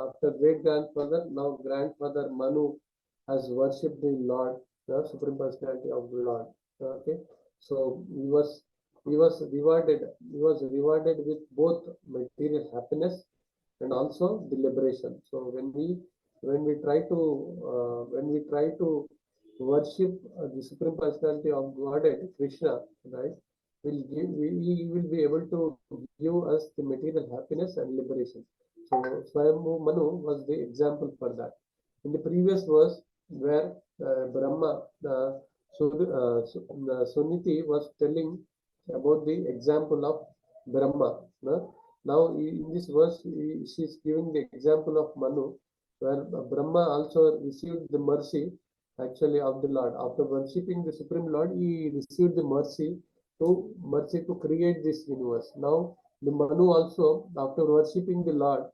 after great grandfather, now grandfather Manu has worshipped the Lord, the Supreme Personality of the Lord. Okay, so he was rewarded. He was rewarded with both material happiness and also the liberation. So when we try to worship the Supreme Personality of Godhead, Krishna, right? We will be able to give us the material happiness and liberation. So Swayambhu Manu was the example for that. In the previous verse, where Brahma, Suniti was telling about the example of Brahma. Now in this verse, she is giving the example of Manu, where Brahma also received the mercy actually of the Lord. After worshipping the Supreme Lord, he received the mercy to create this universe. Now the Manu also, after worshipping the Lord,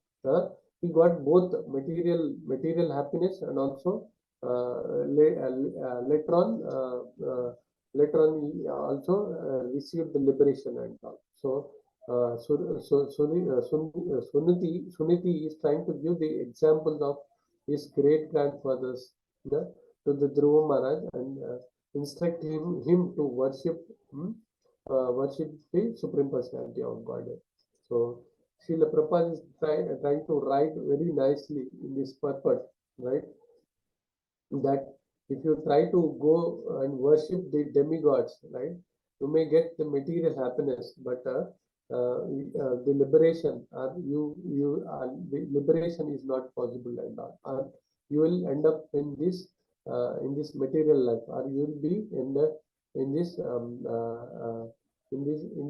he got both material happiness and also later on he also received the liberation and all. So Suniti is trying to give the example of his great grandfathers to the Dhruva Maharaj and instruct him to worship the Supreme Personality of Godhead. So Srila Prabhupada is trying to write very nicely in this purport, right? That if you try to go and worship the demigods, right, you may get the material happiness, but the liberation, the liberation is not possible, and you will end up in this material life, or you will be in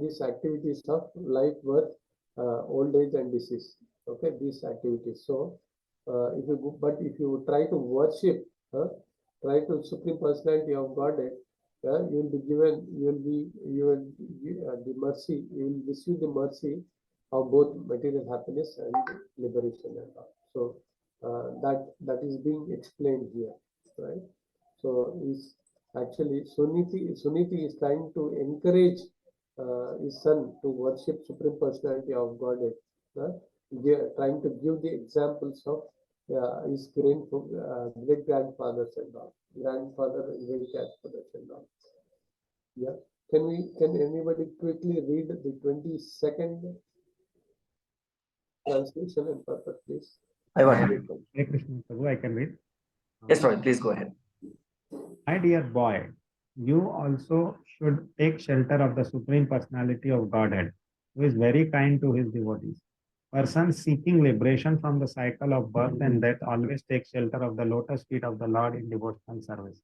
these activities of life, birth, old age, and disease. Okay, these activities. So if you try to worship, try to Supreme Personality of Godhead, you will be given, the mercy, you will receive the mercy of both material happiness and liberation and all. So that is being explained here, right? So is actually Suniti is trying to encourage his son to worship Supreme Personality of Godhead, trying to give the examples of his great grandfathers and all, grandfather and great grandfathers and all. Yeah. Can anybody quickly read the 22nd translation and purpose, please? I want to Hare Krishna Prabhu, I can read. Yes, Roy, please go ahead. My dear boy, you also should take shelter of the Supreme Personality of Godhead, who is very kind to his devotees. Persons seeking liberation from the cycle of birth and death always take shelter of the lotus feet of the Lord in devotional service.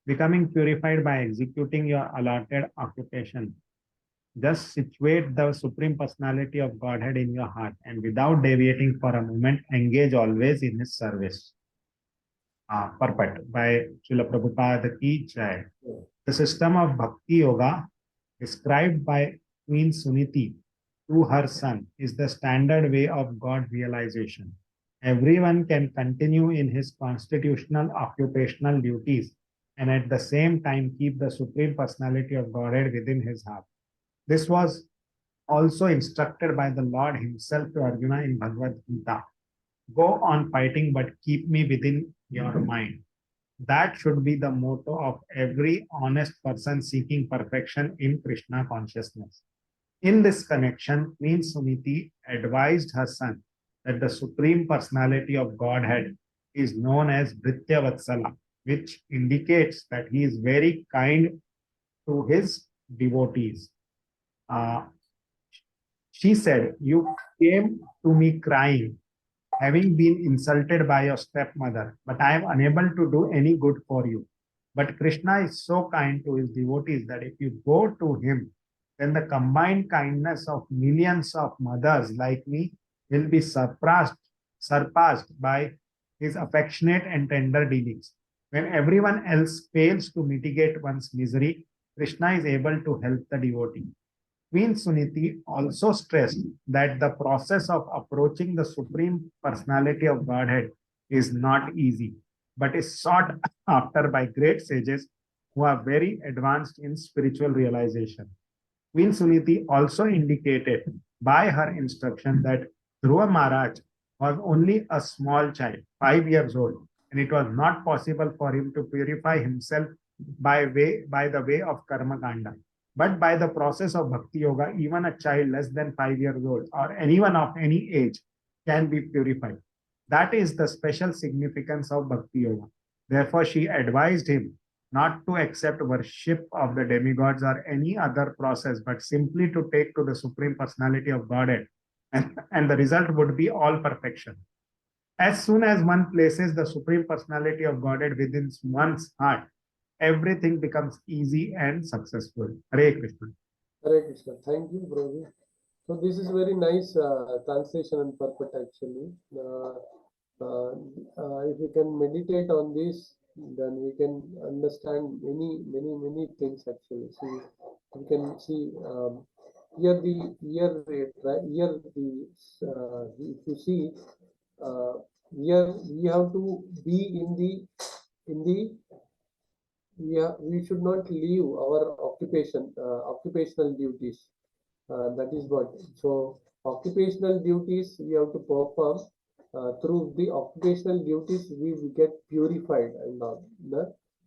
Becoming purified by executing your allotted occupation, just situate the Supreme Personality of Godhead in your heart and without deviating for a moment, engage always in his service. Purport by Srila Prabhupada Ki Jai. The system of Bhakti Yoga described by Queen Suniti to her son is the standard way of God realization. Everyone can continue in his constitutional occupational duties and at the same time keep the Supreme Personality of Godhead within his heart. This was also instructed by the Lord himself to Arjuna in Bhagavad Gita. Go on fighting, but keep me within your mind. That should be the motto of every honest person seeking perfection in Krishna consciousness. In this connection, Queen Suniti advised her son that the Supreme Personality of Godhead is known as Bhritya Vatsala, which indicates that he is very kind to his devotees. Uh, she said, "You came to me crying, having been insulted by your stepmother, but I am unable to do any good for you. But Krishna is so kind to his devotees that if you go to him, then the combined kindness of millions of mothers like me will be surpassed by his affectionate and tender dealings. When everyone else fails to mitigate one's misery, Krishna is able to help the devotee." Queen Suniti also stressed that the process of approaching the Supreme Personality of Godhead is not easy, but is sought after by great sages who are very advanced in spiritual realization. Queen Suniti also indicated by her instruction that Dhruva Maharaj was only a small child, 5 years old, and it was not possible for him to purify himself by the way of karma kanda. But by the process of bhakti yoga, even a child less than 5 years old or anyone of any age can be purified. That is the special significance of bhakti yoga. Therefore, she advised him not to accept worship of the demigods or any other process, but simply to take to the Supreme Personality of Godhead, and the result would be all perfection. As soon as one places the Supreme Personality of Godhead within one's heart, everything becomes easy and successful. Hare Krishna. Hare Krishna. Thank you, Prabhuji. So this is very nice translation and purport actually. If we can meditate on this, then we can understand many things actually. See, we can see here if you see here we have to be in the we should not leave our occupational duties. That is what. So occupational duties we have to perform. Through the occupational duties we get purified and all.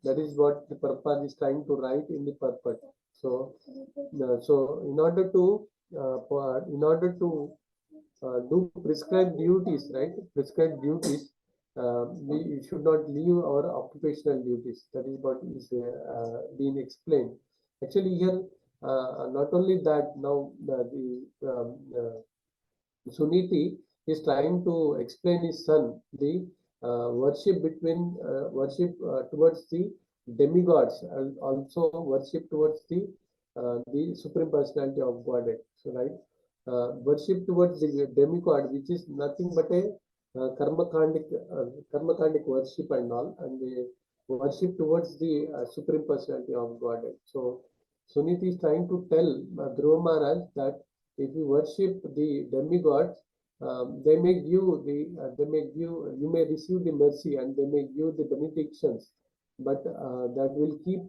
That is what the Prabhupada is trying to write in the purport. So, in order to do prescribed duties, right? Prescribed duties. We should not leave our occupational duties. That is what is being explained. Actually, here not only that. Now Suniti is trying to explain his son the worship towards the demigods and also worship towards the Supreme Personality of Godhead. So, right, worship towards the demigod, which is nothing but a karmakandic worship and all, and the worship towards the Supreme Personality of Godhead. So, Suniti is trying to tell Dhruva Maharaj that if you worship the demigods, they may give you may receive the mercy and they may give the benedictions, but that will keep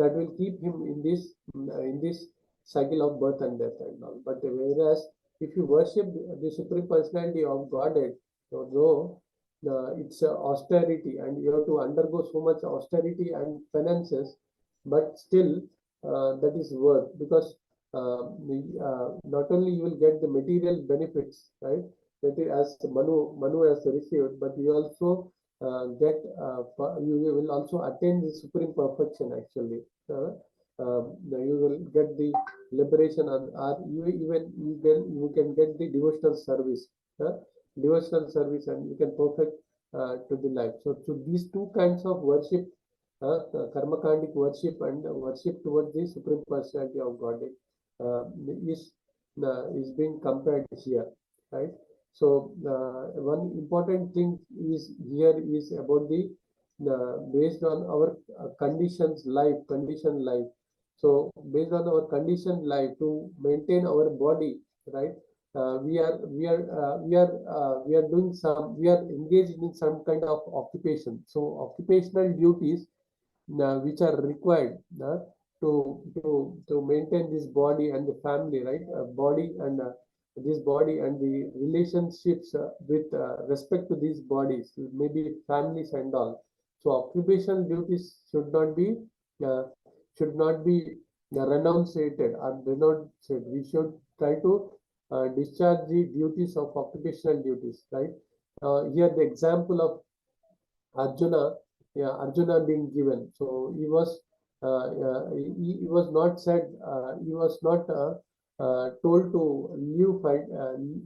that will keep him in this cycle of birth and death and all. But whereas if you worship the Supreme Personality of Godhead, though it's austerity and you have to undergo so much austerity and penances, but still that is worth, because not only you will get the material benefits, right? That is as Manu has received, but you also you will also attain the supreme perfection actually. You will get the liberation, and you can get the devotional service, and you can perfect to the life. So these two kinds of worship, karmakandic worship and worship towards the Supreme Personality of Godhead, is being compared here, right? So one important thing is here is about the based on our conditioned life. So based on our conditioned life, to maintain our body, right? We are doing we are engaged in some kind of occupation. So occupational duties which are required to maintain this body and the family, right? Body and this body and the relationships with respect to these bodies, maybe families and all. So occupational duties should not be renunciated or denounced. We should try to discharge the duties of occupational duties, right? Here the example of Arjuna, Arjuna being given. So he was not said, he was not told to leave fight,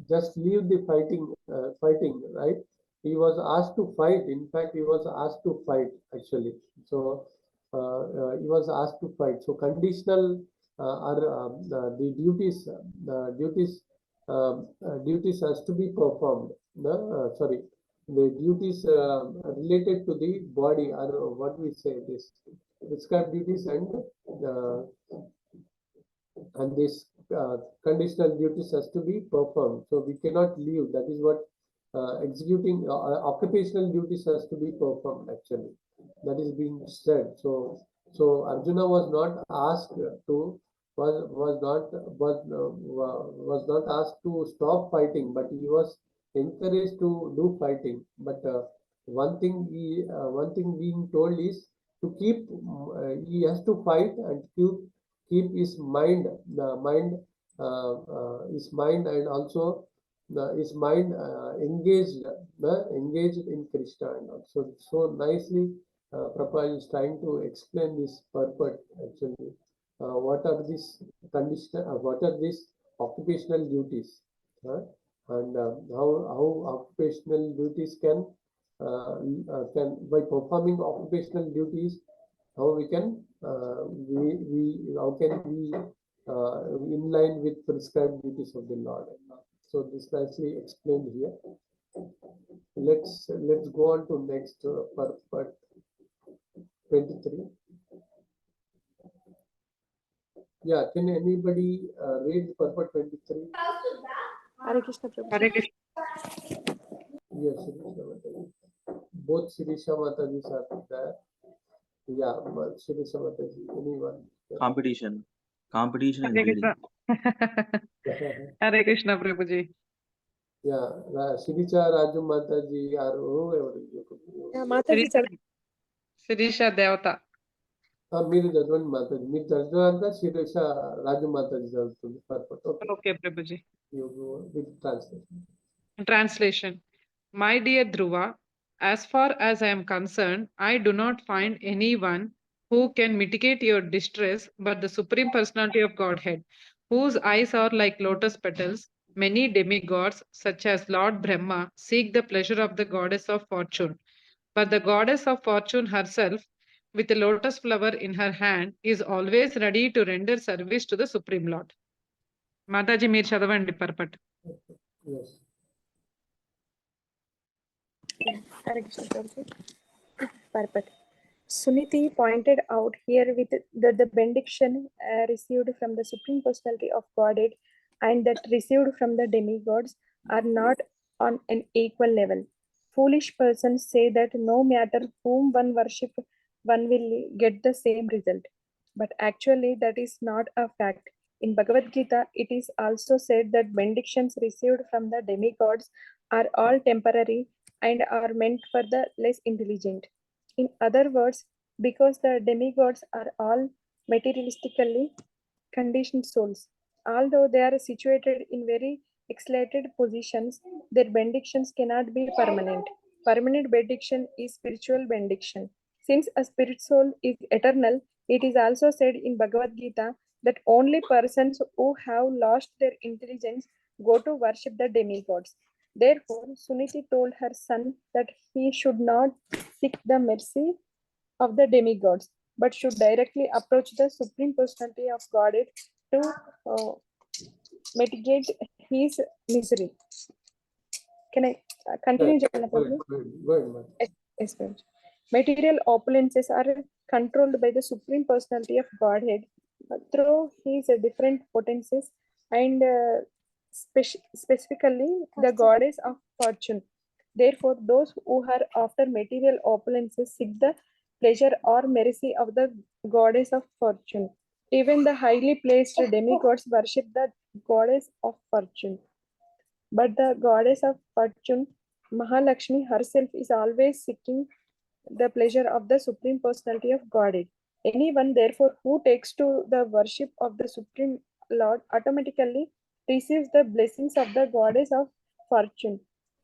just leave the fighting, right? He was asked to fight. In fact, he was asked to fight actually. So he was asked to fight. So conditional are the duties has to be performed. Sorry, the duties related to the body are what we say this prescribed duties and this conditional duties has to be performed. So we cannot leave. That is what executing occupational duties has to be performed actually. That is being said. So Arjuna was not asked to was not asked to stop fighting, but he was encouraged to do fighting. But one thing being told is to keep he has to fight and keep his mind and also his mind engaged in Krishna. And also so nicely Prabhupada is trying to explain this purport actually. What are these what are these occupational duties, and how occupational duties can by performing occupational duties, how we can how can we in line with prescribed duties of the Lord. So this nicely explained here. Let's go on to next purport 23. Yeah, can anybody read purport 23? Hare Krishna Prabhuji. Hare Krishna. Yes, both Shirisha Mataji are there. Yeah, Shirisha Mataji, anyone? Competition is Hare leading. Krishna. Hare Krishna Prabhuji. Yeah, Shirisha Raju Mataji are whoever. Yeah, Mataji Sirisha Devata. మీరు చదవండి మాతాజీ, మీరు చదవాలంటే శిరీష రాజు మాతాజీ చదువుతుంది. Okay, Prabhuji. You go with translation. Translation. My dear Dhruva, as far as I am concerned, I do not find anyone who can mitigate your distress but the Supreme Personality of Godhead, whose eyes are like lotus petals. Many demigods, such as Lord Brahma, seek the pleasure of the goddess of fortune. But the goddess of fortune herself, with a lotus flower in her hand, is always ready to render service to the Supreme Lord. Mataji, meer chadavandi purport. Yes. Hare Krishna Prabhuji. Purport. Suniti pointed out here that the benediction received from the Supreme Personality of Godhead and that received from the demigods are not on an equal level. Foolish persons say that no matter whom one worship, one will get the same result. But actually, that is not a fact. In Bhagavad Gita, it is also said that benedictions received from the demigods are all temporary and are meant for the less intelligent. In other words, because the demigods are all materialistically conditioned souls, although they are situated in very exalted positions, their benedictions cannot be permanent. Permanent benediction is spiritual benediction. Since a spirit soul is eternal, it is also said in Bhagavad Gita that only persons who have lost their intelligence go to worship the demigods. Therefore, Suniti told her son that he should not seek the mercy of the demigods, but should directly approach the Supreme Personality of Godhead to mitigate his misery. Can I continue, Jagana Prabhu? Go ahead. Yes, sir. Material opulences are controlled by the Supreme Personality of Godhead through his different potencies and specifically the goddess of fortune. Therefore, those who are after material opulences seek the pleasure or mercy of the goddess of fortune. Even the highly placed demigods worship the goddess of fortune. But the goddess of fortune, Mahalakshmi herself, is always seeking the pleasure of the Supreme Personality of Godhead. Anyone, therefore, who takes to the worship of the Supreme Lord automatically receives the blessings of the Goddess of Fortune.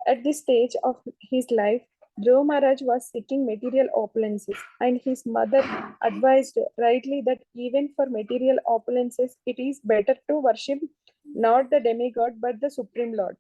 At this stage of his life, Dhruva Maharaj was seeking material opulences, and his mother advised rightly that even for material opulences, it is better to worship not the demigod but the Supreme Lord.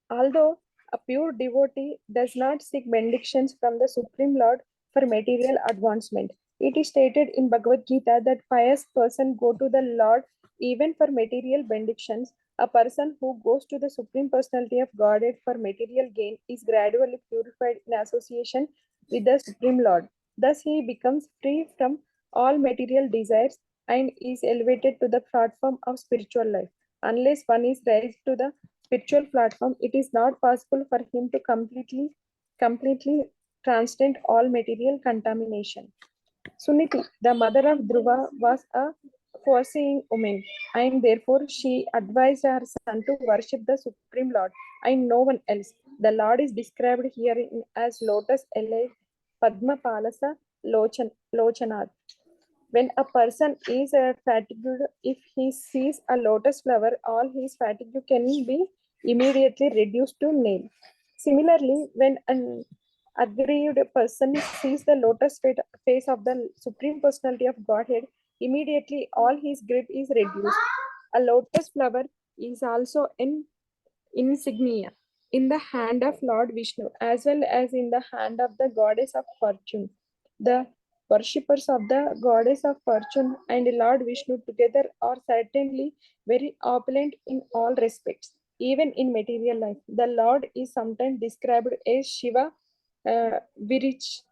Although a pure devotee does not seek benedictions from the Supreme Lord for material advancement, it is stated in Bhagavad Gita that pious person go to the Lord even for material benedictions. A person who goes to the Supreme Personality of Godhead for material gain is gradually purified in association with the Supreme Lord. Thus, he becomes free from all material desires and is elevated to the platform of spiritual life. Unless one is raised to the spiritual platform, it is not possible for him to completely transcend all material contamination. Suniti, the mother of Dhruva, was a foreseeing woman, and therefore she advised her son to worship the Supreme Lord and no one else. The Lord is described here as lotus elate Padma Palasa Lochanat. When a person is fatigued, if he sees a lotus flower, all his fatigue can be immediately reduced to nil. Similarly, when an aggrieved person sees the lotus face of the Supreme Personality of Godhead, immediately all his grief is reduced. A lotus flower is also an insignia in the hand of Lord Vishnu as well as in the hand of the goddess of fortune. The worshippers of the goddess of fortune and Lord Vishnu together are certainly very opulent in all respects, even in material life. The Lord is sometimes described as Shiva Virinchi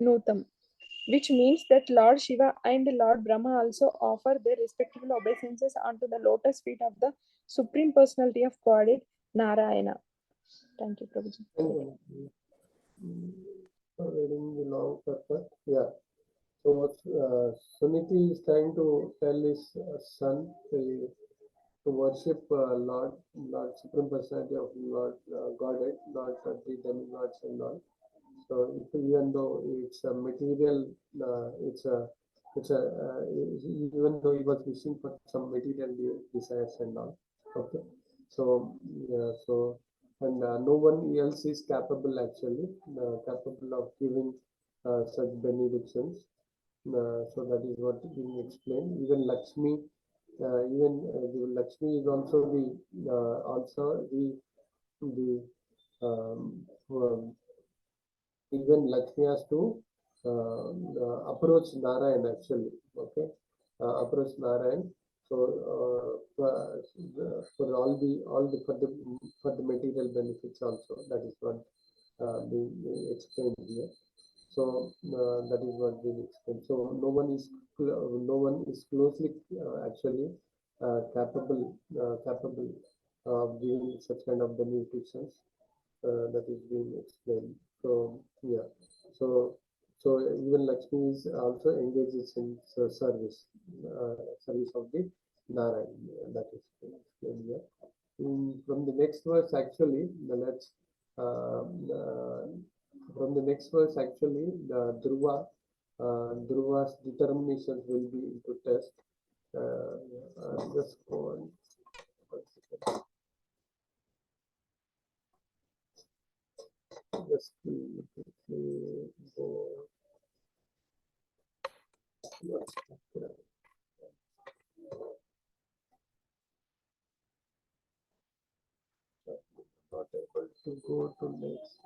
Nutam, which means that Lord Shiva and Lord Brahma also offer their respective obeisances onto the lotus feet of the Supreme Personality of Godhead, Narayana. Thank you, Prabhuji. Reading the long purport. Yeah. So what Suniti is trying to tell his son to worship Lord Supreme Personality of Lord Godhead, not the demigods and all. So even though it's a material, even though he was wishing for some material desires and all. Okay. So yeah. So and no one else is capable actually capable of giving such benedictions. So that is what being explained. Even Lakshmi, the Lakshmi is also the even Lakshmi has to approach Narayan actually. Okay, approach Narayan. So for the material benefits also. That is what being explained here. So that is what being explained. So no one is closely actually capable of giving such kind of benefits. That is being explained. So yeah, so even Lakshmi is also engages in service of the Narayan. That is being explained here. From the next verse, actually, let's from the next verse, actually, the Dhruva's determinations will be into test. Just go on. Just go. Not able to go to next.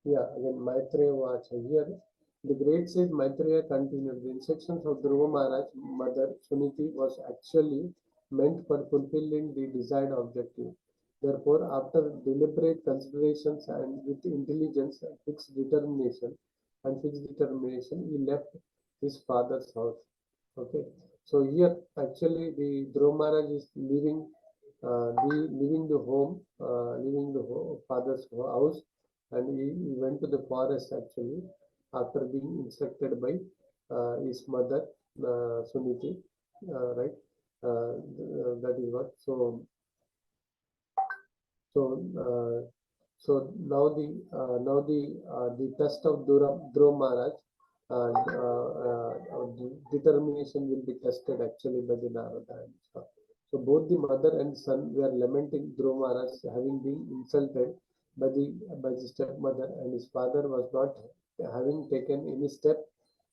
Yeah, again, Maitreya Vacha. Here, the great sage Maitreya continued. The instructions of Dhruva Maharaj, mother Suniti, was actually meant for fulfilling the desired objective. Therefore, after deliberate considerations and with intelligence and fixed determination, he left his father's house. Okay, so here actually the Dhruva Maharaj is leaving leaving the father's house, and he went to the forest actually after being instructed by his mother Suniti, right? That is what. So the test of Dhruva Maharaj, determination will be tested actually by the Narada and stuff. So both the mother and son were lamenting Dhruva Maharaj having been insulted by the stepmother, and his father was not having taken any step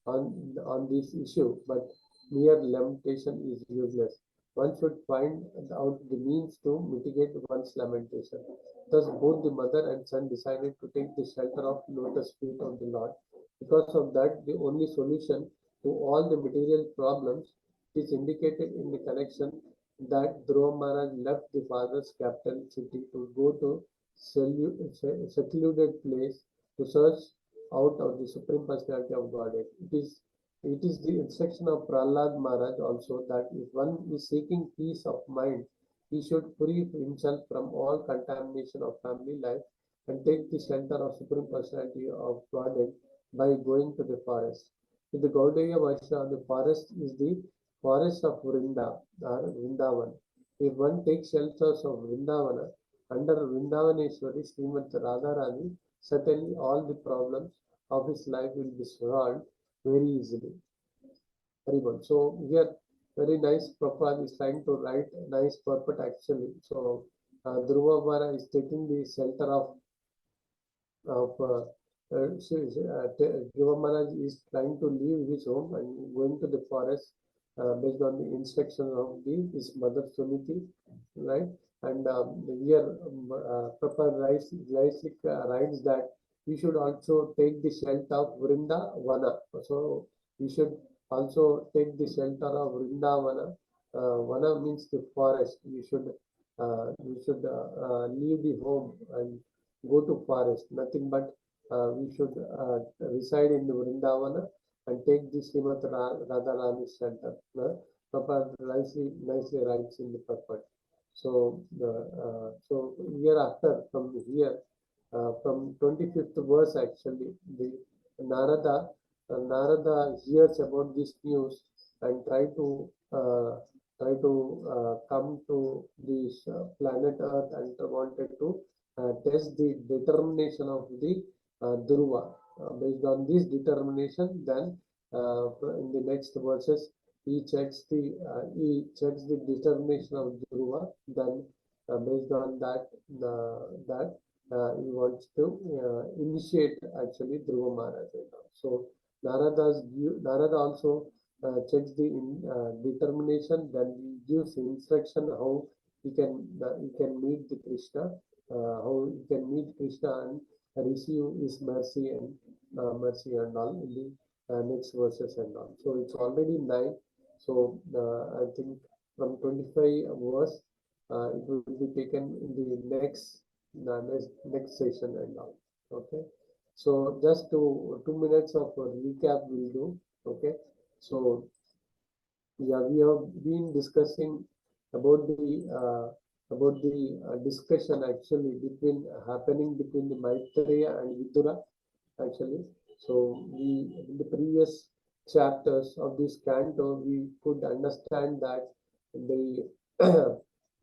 on this issue, but mere lamentation is useless. One should find out the means to mitigate one's lamentation. Thus, both the mother and son decided to take the shelter of lotus feet of the Lord. Because of that, the only solution to all the material problems is indicated in the connection that Dhruva Maharaj left the father's capital city to go to secluded place to search out of the Supreme Personality of Godhead. It is the instruction of Prahlad Maharaj also that if one is seeking peace of mind, he should free himself from all contamination of family life and take the shelter of Supreme Personality of Godhead by going to the forest. In the Gaudiya Vaishnava, the forest is the forest of Vrindavan. If one takes shelters of Vrindavana, under Vrindavaneshwari Srimad Radharani, certainly all the problems of his life will be solved very easily. Very good. So here, very nice. Prabhupada is trying to write a nice purport actually. So Dhruva Maharaj is taking the shelter of Dhruva Maharaj is trying to leave his home and going to the forest based on the instruction of his mother Suniti, right? And here Prabhupada writes that we should also take the shelter of Vrindavana. So we should also take the shelter of Vrindavana. Vana means the forest. We should leave the home and go to forest. Nothing but we should reside in the Vrindavana and take the Srimad Radharani shelter. Prabhupada nicely writes in the purport. So so hereafter from here. From 25th verse actually, the Narada hears about this news and try to come to this planet Earth and wanted to test the determination of the Dhruva. Based on this determination, then in the next verses he checks the determination of Dhruva. Then based on that he wants to initiate actually Dhruva Maharaj. So Narada also checks the determination, then he gives instruction how he can meet the Krishna, how he can meet Krishna and receive his mercy and all in the next verses and all. So it's already 9. So I think from 25 verse it will be taken in the next session and all. Okay, so just 2 minutes of recap we'll do. Okay, so yeah, we have been discussing about the discussion actually happening between the Maitreya and Vidura actually. So in the previous chapters of this canto we could understand that the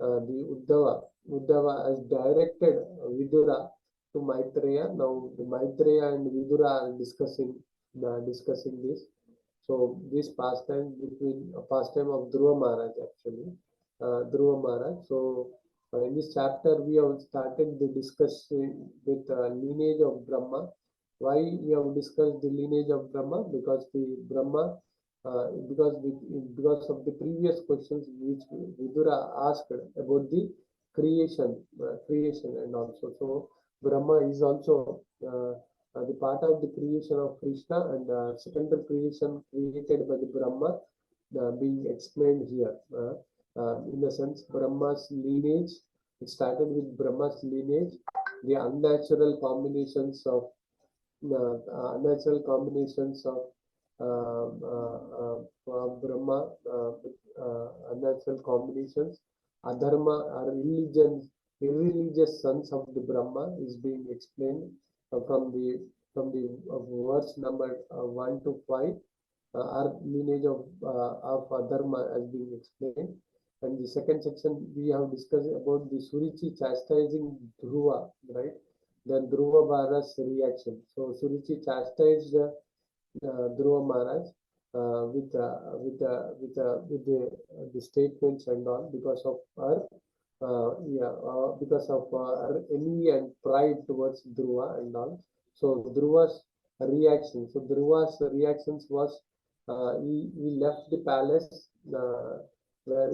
the Uddhava has directed Vidura to Maitreya. Now the Maitreya and Vidura are discussing this. So this pastime of Dhruva Maharaj actually, Dhruva Maharaj. So in this chapter we have started the discussion with lineage of Brahma. Why we have discussed the lineage of Brahma? Because the Brahma. Because of the previous questions which Vidura asked about the creation and also. So Brahma is also the part of the creation of Krishna, and secondary creation created by the Brahma being explained here. In a sense, Brahma's lineage, it started with Brahma's lineage, the unnatural combinations of Brahma with unnatural combinations. Adharma are irreligious sons of the Brahma is being explained from the verse number 1 to 5. Our lineage of Adharma has been explained. And the second section we have discussed about the Surichi chastising Dhruva, right? Then Dhruva Bhara's reaction. So Surichi chastised Dhruva Maharaj with the statements and all because of her her envy and pride towards Dhruva and all. So Dhruva's reaction. So Dhruva's reactions was he left the palace where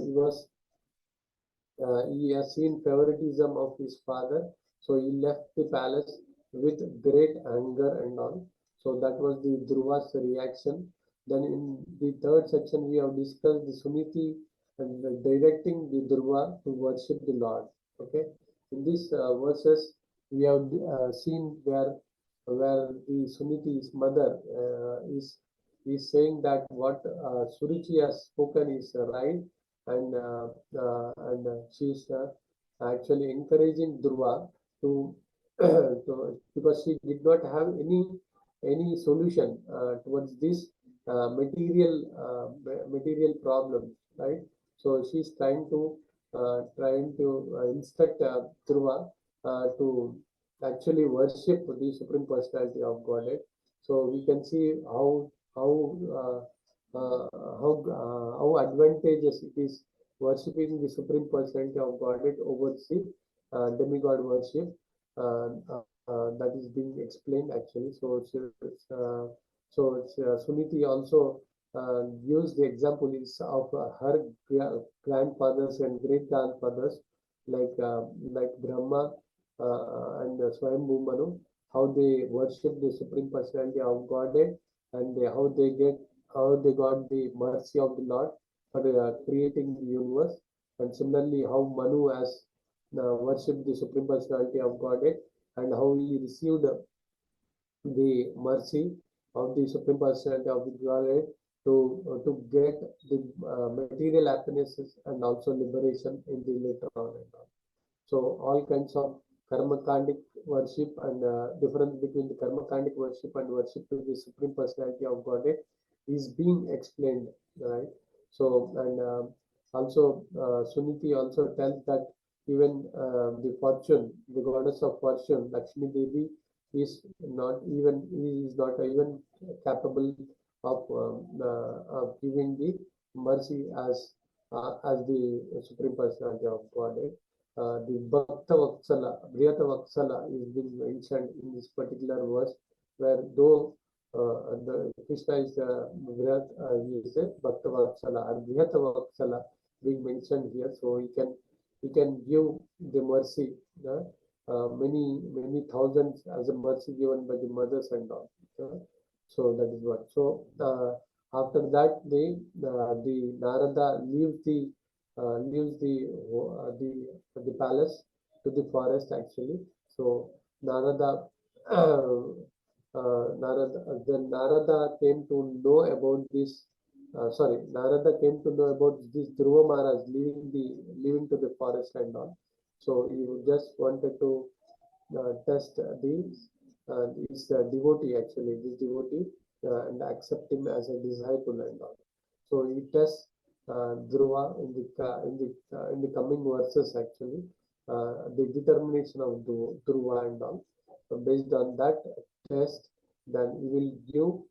he has seen favoritism of his father, so he left the palace with great anger and all. So that was the Dhruva's reaction. Then in the third section, we have discussed the Suniti and directing the Dhruva to worship the Lord. Okay, in these verses, we have seen where the Suniti's mother is saying that what Surichi has spoken is right, and she's actually encouraging Dhruva to, because she did not have any solution towards this material problem, right? So she's trying to instruct Dhruva to actually worship the Supreme Personality of Godhead. So we can see how advantageous it is worshipping the Supreme Personality of Godhead over the demigod worship that is being explained actually. So Suniti also gives the example is of her grandfathers and great grandfathers like Brahma and Swayambhu Manu, how they worship the Supreme Personality of Godhead, and how they got the mercy of the Lord for creating the universe. And similarly, how Manu has worshipped the Supreme Personality of Godhead, and how he received the mercy of the Supreme Personality of Godhead to get the material happinesses and also liberation in the later on and on. So all kinds of karmakandic worship and difference between the karmakandic worship and worship to the Supreme Personality of Godhead is being explained, right? So and also Suniti also tells that even the fortune, the goddess of fortune, Lakshmi Devi, is not even capable of giving the mercy as the Supreme Personality of Godhead. The Bhakta Vatsala, Brihata Vatsala is being mentioned in this particular verse, where though the Krishna is Bhakta Vatsala and Brihata Vatsala being mentioned here, so he can give the mercy, many thousands as a mercy given by the mothers and all. So that is what. So after that, the Narada leaves the palace to the forest actually. So Narada Narada came to know about this. Narada came to know about this Dhruva Maharaj leaving to the forest and all. So he just wanted to test this devotee actually, and accept him as a disciple and all. So he tests Dhruva in the coming verses actually, the determination of Dhruva and all. So based on that test, then he will give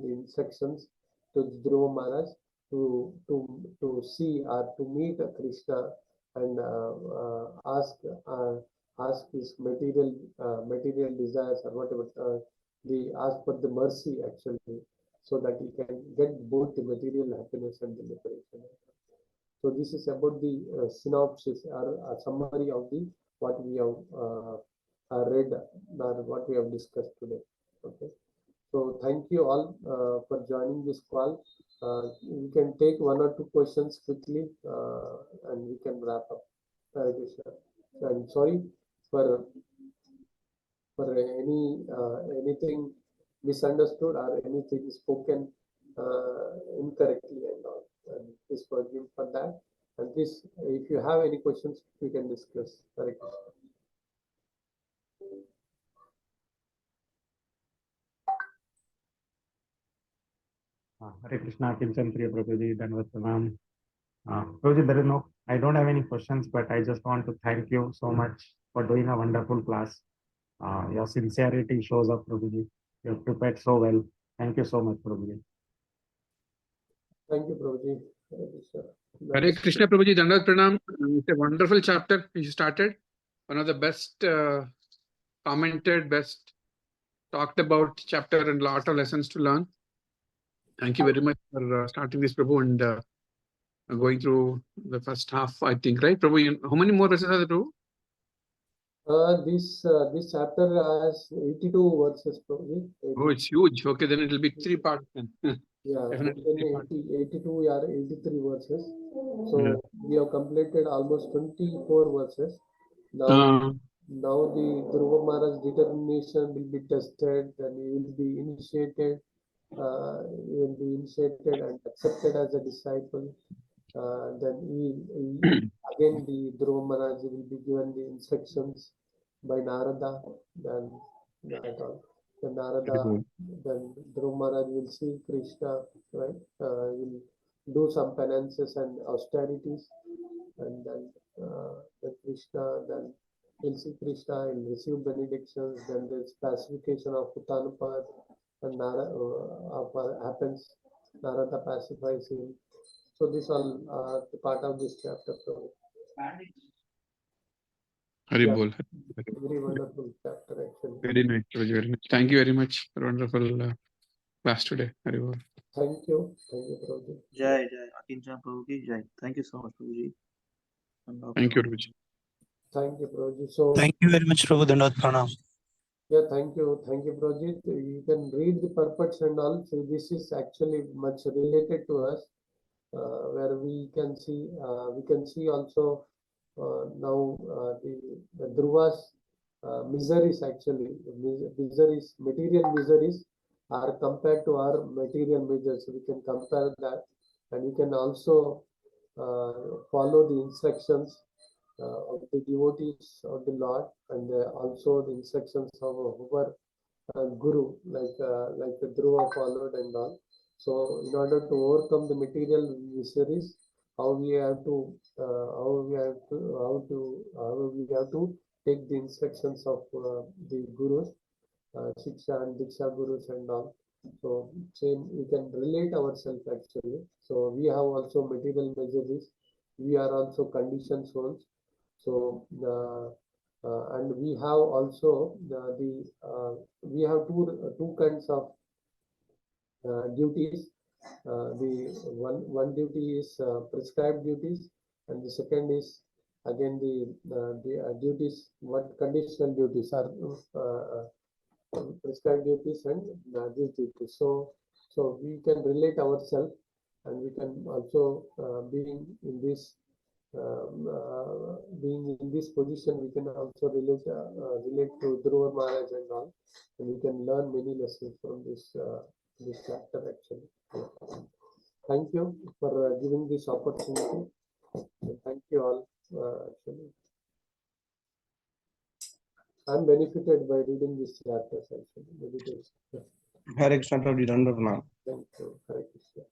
the instructions to Dhruva Maharaj to see or to meet Krishna and ask his material desires or whatever, ask for the mercy actually, so that he can get both the material happiness and the liberation. So this is about the synopsis or a summary of the what we have read or what we have discussed today. Okay. So thank you all for joining this call. We can take one or two questions quickly and we can wrap up. I'm sorry for anything misunderstood or anything spoken incorrectly and all. And please forgive for that. And please, if you have any questions, we can discuss. Hare Krishna. Hare Krishna, Akinchana Priya Prabhuji, Dandavat Pranam. Prabhuji, there is no, I don't have any questions, but I just want to thank you so much for doing a wonderful class. Your sincerity shows up, Prabhuji. You have prepared so well. Thank you so much, Prabhuji. Thank you, Prabhuji. Hare Krishna. Hare Krishna, Prabhuji, Dandavat Pranam. It's a wonderful chapter you started. One of the best commented, best talked about chapter and lot of lessons to learn. Thank you very much for starting this, Prabhu, and going through the first half, I think, right? Prabhu, how many more verses are there, Prabhu? This chapter has 82 verses, Prabhuji. Oh, it's huge. Okay, then it will be 3 parts then. Yeah, Definitely 3 parts. 82 or 83 verses. So we have completed almost 24 verses. Now the Dhruva Maharaj determination will be tested, then he will be initiated. He will be initiated and accepted as a disciple. Then again the Dhruva Maharaj will be given the instructions by Narada. Then that all. Then Narada, then Dhruva Maharaj will see Krishna, right? Will do some penances and austerities, and then Krishna, then he'll see Krishna, he'll receive benedictions. Then there's pacification of Uttanapad, and happens. Narada pacifies him. So this all the part of this chapter. Haribol. Very wonderful chapter, actually. Very nice, Prabhuji, very nice. Thank you very much for a wonderful class today. Haribol. Thank you, Prabhuji. Jai, Jai, Akinchana Prabhuji, Jai. Thank you so much, Prabhuji. Thank you, Prabhuji. Thank you, Prabhuji. So, Thank you very much, Prabhu. Dandavat Pranam. yeah, thank you, Prabhuji. You can read the purports and all. So this is actually much related to us, where we can see also now the Dhruva's miseries, actually miseries, material miseries are compared to our material miseries. So we can compare that, and we can also follow the instructions of the devotees of the Lord, and also the instructions of our guru, like the Dhruva followed and all. So in order to overcome the material miseries, how we have to take the instructions of the gurus, Shiksha and Diksha gurus and all. So same, we can relate ourselves actually. So we have also material miseries. We are also conditioned souls. So and we have also we have two kinds of duties. The one duty is prescribed duties, and the second is again the duties. What conditional duties are prescribed duties and these duties. So we can relate ourselves, and we can also being in this position, we can also relate to Dhruva Maharaj and all, and we can learn many lessons from this chapter actually. Thank you for giving this opportunity. Thank you all. Actually, I'm benefited by reading this chapter actually. Meditation. Hare Krishna, Prabhuji, Dandavat Pranam. Thank you. Hare Krishna.